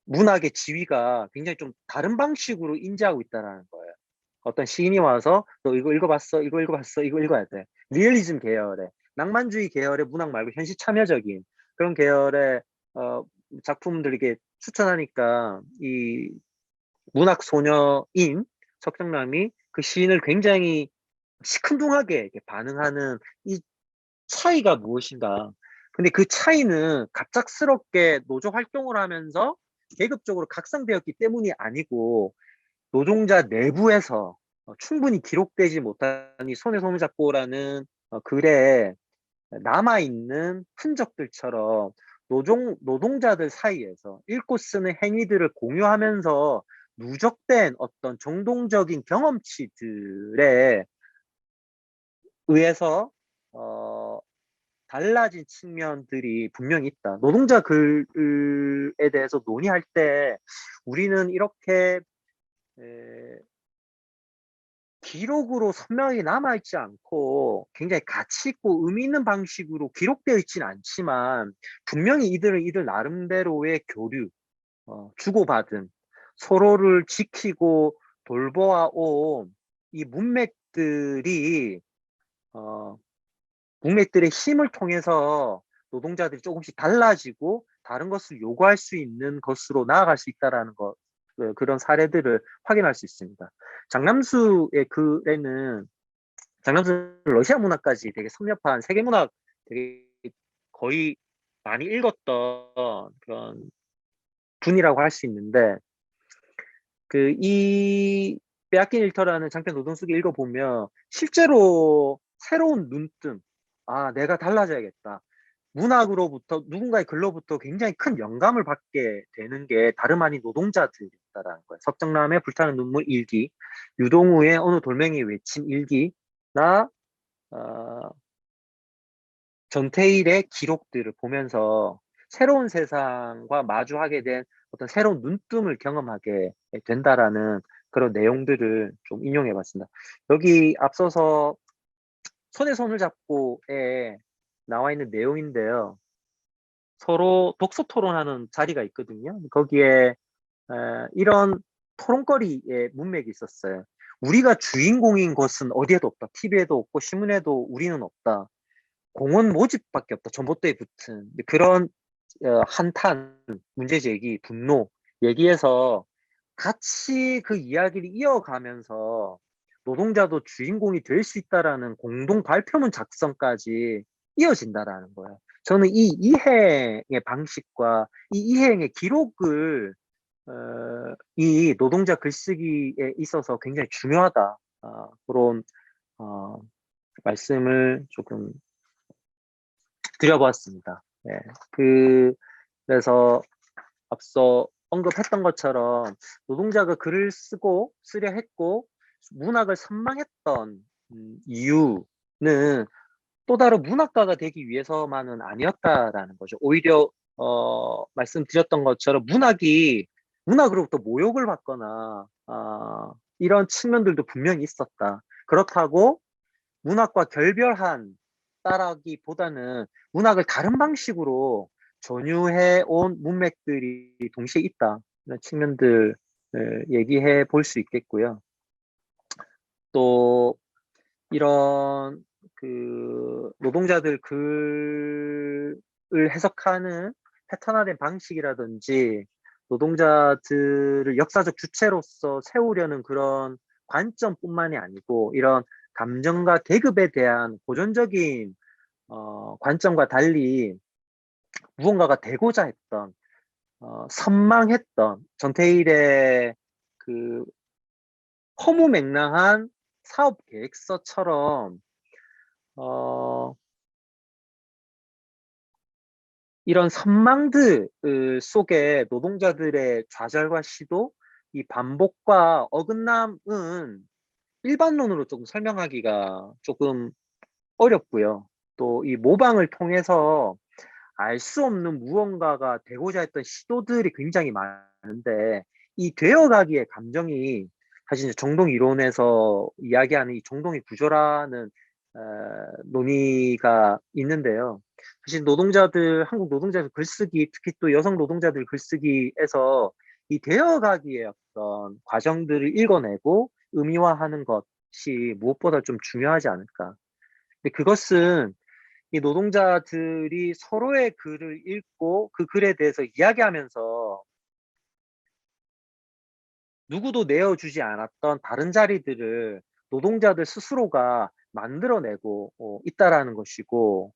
Speaker 4: 문학의 지위가 굉장히 좀 다른 방식으로 인지하고 있다는 거예요. 어떤 시인이 와서 너 이거 읽어봤어? 이거 읽어봤어? 이거 읽어야 돼. 리얼리즘 계열의 낭만주의 계열의 문학 말고 현실 참여적인 그런 계열의 작품들에게 추천하니까 이 문학 소녀인 석정남이 그 시인을 굉장히 시큰둥하게 반응하는 이 차이가 무엇인가. 근데 그 차이는 갑작스럽게 노조 활동을 하면서 계급적으로 각성되었기 때문이 아니고 노동자 내부에서 충분히 기록되지 못한 이 손에 손을 잡고라는 글에 남아있는 흔적들처럼 노동자들 사이에서 읽고 쓰는 행위들을 공유하면서 누적된 어떤 정동적인 경험치들에 의해서 달라진 측면들이 분명히 있다. 노동자 글에 대해서 논의할 때 우리는 이렇게 기록으로 선명하게 남아있지 않고 굉장히 가치 있고 의미 있는 방식으로 기록되어 있지는 않지만 분명히 이들은 이들 나름대로의 교류, 주고받은 서로를 지키고 돌보아온 이 문맥들의 힘을 통해서 노동자들이 조금씩 달라지고 다른 것을 요구할 수 있는 것으로 나아갈 수 있다라는 것, 그런 사례들을 확인할 수 있습니다. 장남수의 글에는 장남수 러시아 문화까지 되게 섭렵한 세계 문학 되게 거의 많이 읽었던 그런 분이라고 할 수 있는데 이 빼앗긴 일터라는 장편 노동수기 읽어보면 실제로 새로운 눈뜸, 내가 달라져야겠다. 문학으로부터 누군가의 글로부터 굉장히 큰 영감을 받게 되는 게 다름 아닌 노동자들이었다라는 거예요. 석정남의 불타는 눈물 일기, 유동우의 어느 돌멩이 외침 일기나 전태일의 기록들을 보면서 새로운 세상과 마주하게 된 어떤 새로운 눈뜸을 경험하게 된다라는 그런 내용들을 좀 인용해 봤습니다. 여기 앞서서 손에 손을 잡고에 나와 있는 내용인데요. 서로 독서 토론하는 자리가 있거든요. 거기에 이런 토론거리의 문맥이 있었어요. 우리가 주인공인 것은 어디에도 없다. TV에도 없고 신문에도 우리는 없다. 공원 모집밖에 없다. 전봇대에 붙은 그런 한탄, 문제제기, 분노 얘기해서 같이 그 이야기를 이어가면서 노동자도 주인공이 될 수 있다라는 공동 발표문 작성까지 이어진다라는 거예요. 저는 이 이행의 방식과 이 이행의 기록을 이 노동자 글쓰기에 있어서 굉장히 중요하다. 그런 말씀을 조금 드려보았습니다. 네. 그래서 앞서 언급했던 것처럼 노동자가 글을 쓰려 했고 문학을 선망했던 이유는 또 다른 문학가가 되기 위해서만은 아니었다라는 거죠. 오히려 말씀드렸던 것처럼 문학으로부터 모욕을 받거나 이런 측면들도 분명히 있었다. 그렇다고 문학과 결별한 따라기보다는 문학을 다른 방식으로 전유해 온 문맥들이 동시에 있다. 이런 측면들 얘기해 볼 수 있겠고요. 또 이런 노동자들 글을 해석하는 패턴화된 방식이라든지 노동자들을 역사적 주체로서 세우려는 그런 관점뿐만이 아니고 이런 감정과 계급에 대한 고전적인 관점과 달리 무언가가 되고자 했던 선망했던 전태일의 그 허무맹랑한 사업 계획서처럼 이런 선망들 속에 노동자들의 좌절과 시도, 이 반복과 어긋남은 일반론으로 조금 설명하기가 조금 어렵고요. 또 이 모방을 통해서 알 수 없는 무언가가 되고자 했던 시도들이 굉장히 많은데 이 되어가기의 감정이 사실 이제 정동 이론에서 이야기하는 이 정동의 구조라는 논의가 있는데요. 사실 한국 노동자들 글쓰기, 특히 또 여성 노동자들 글쓰기에서 이 되어가기의 어떤 과정들을 읽어내고 의미화하는 것이 무엇보다 좀 중요하지 않을까. 근데 그것은 이 노동자들이 서로의 글을 읽고 그 글에 대해서 이야기하면서 누구도 내어주지 않았던 다른 자리들을 노동자들 스스로가 만들어내고 있다라는 것이고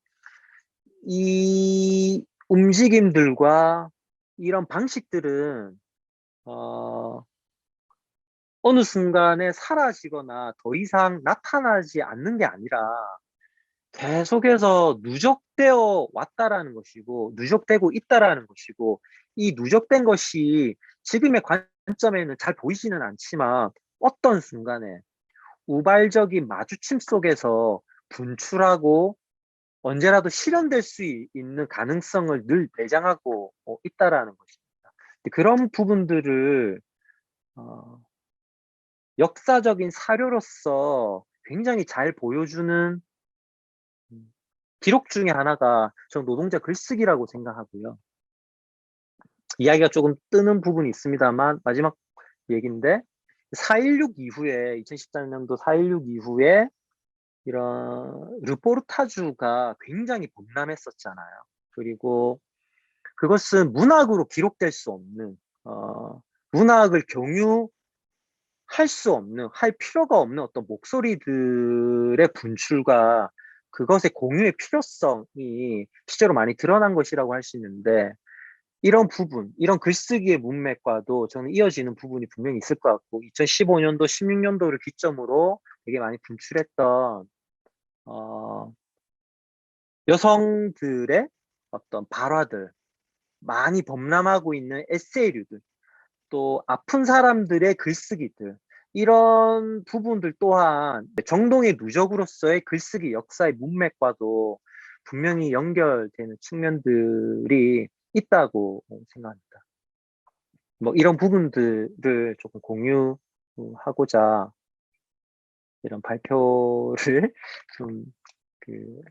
Speaker 4: 이 움직임들과 이런 방식들은 어느 순간에 사라지거나 더 이상 나타나지 않는 게 아니라 계속해서 누적되어 왔다라는 것이고 누적되고 있다라는 것이고 이 누적된 것이 지금의 관점에는 잘 보이지는 않지만 어떤 순간에 우발적인 마주침 속에서 분출하고 언제라도 실현될 수 있는 가능성을 늘 내장하고 있다라는 것입니다. 그런 부분들을 역사적인 사료로서 굉장히 잘 보여주는 기록 중에 하나가 전 노동자 글쓰기라고 생각하고요. 이야기가 조금 뜨는 부분이 있습니다만 마지막 얘기인데 4.16 이후에 2014년도 4.16 이후에 이런 르포르타주가 굉장히 범람했었잖아요. 그리고 그것은 문학으로 기록될 수 없는 문학을 경유할 수 없는, 할 필요가 없는 어떤 목소리들의 분출과 그것의 공유의 필요성이 실제로 많이 드러난 것이라고 할 수 있는데, 이런 부분, 이런 글쓰기의 문맥과도 저는 이어지는 부분이 분명히 있을 것 같고, 2015년도, 16년도를 기점으로 되게 많이 분출했던 여성들의 어떤 발화들, 많이 범람하고 있는 에세이류들, 또 아픈 사람들의 글쓰기들, 이런 부분들 또한 정동의 누적으로서의 글쓰기 역사의 문맥과도 분명히 연결되는 측면들이 있다고 생각합니다. 뭐 이런 부분들을 조금 공유하고자 이런 발표를 좀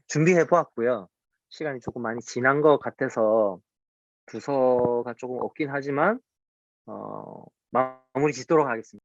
Speaker 4: 준비해 보았고요. 시간이 조금 많이 지난 것 같아서 부서가 조금 없긴 하지만 마무리 짓도록 하겠습니다.